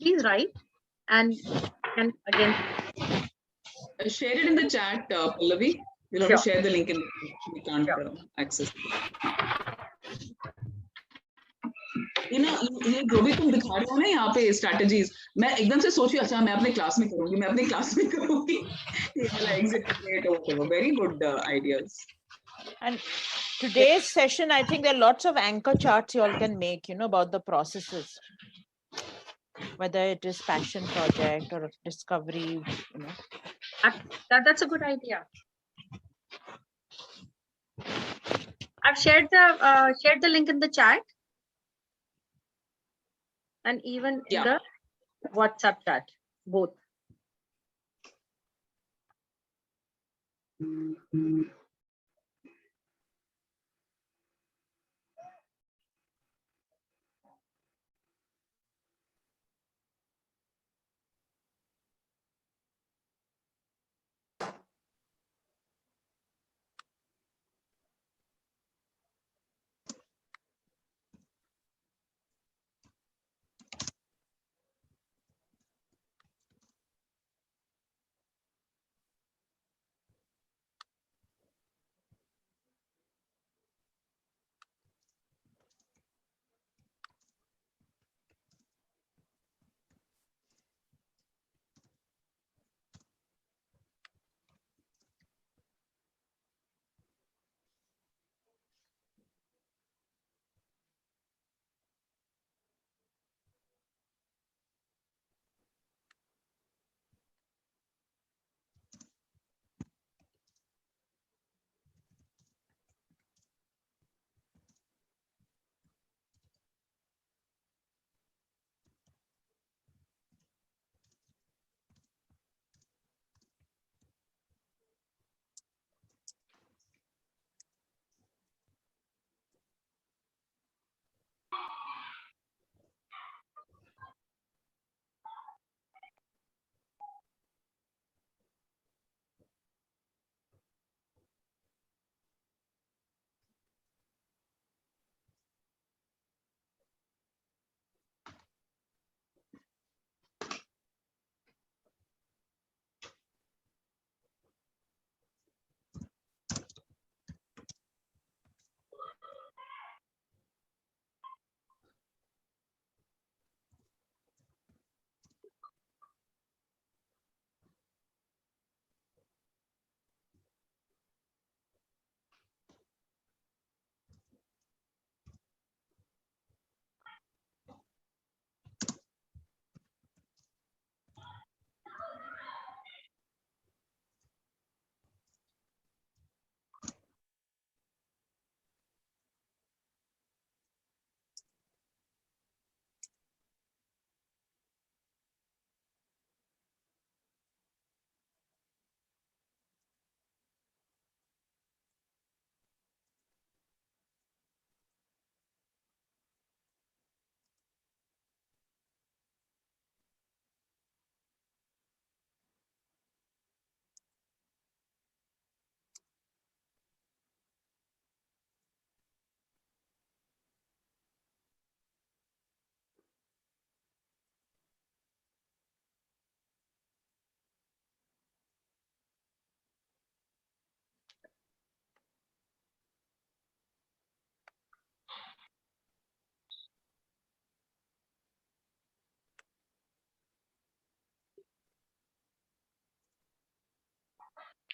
Please write and again. Share it in the chat, Pallavi. We'll have to share the link in. We can't access. ये जो भी तुम दिखा रहे हो ना यहाँ पे strategies, मैं एकदम से सोची अच्छा मैं अपने क्लास में करूँगी, मैं अपने क्लास में करूँगी, ये वाला exit ticket or whatever. Very good ideas. And today's session, I think there are lots of anchor charts you all can make, about the processes, whether it is passion project or discovery, That's a good idea. I've shared the link in the chat and even in the WhatsApp chat, both.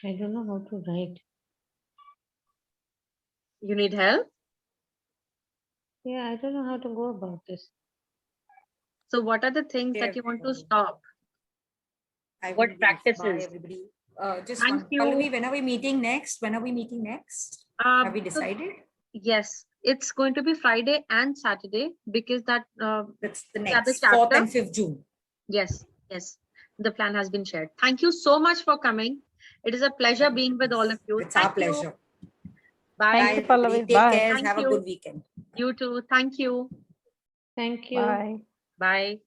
I don't know how to write. You need help? Yeah, I don't know how to go about this. So what are the things that you want to stop? I What will leave. Bye, practices? everybody. Just Thank one. you. Pallavi, when are we meeting next? When are we meeting next? Have we So- decided? Yes, it's going to be Friday and Saturday because that's the yeah, next, the 4th chapter. and 5th June. Yes, yes. The plan has been shared. Thank you so much for coming. It is a pleasure being with all of you. It's our Thank you. pleasure. Bye. Bye, everybody. Take care. Thank Have a you. good weekend. You too. Thank you. Thank you. Bye. Bye.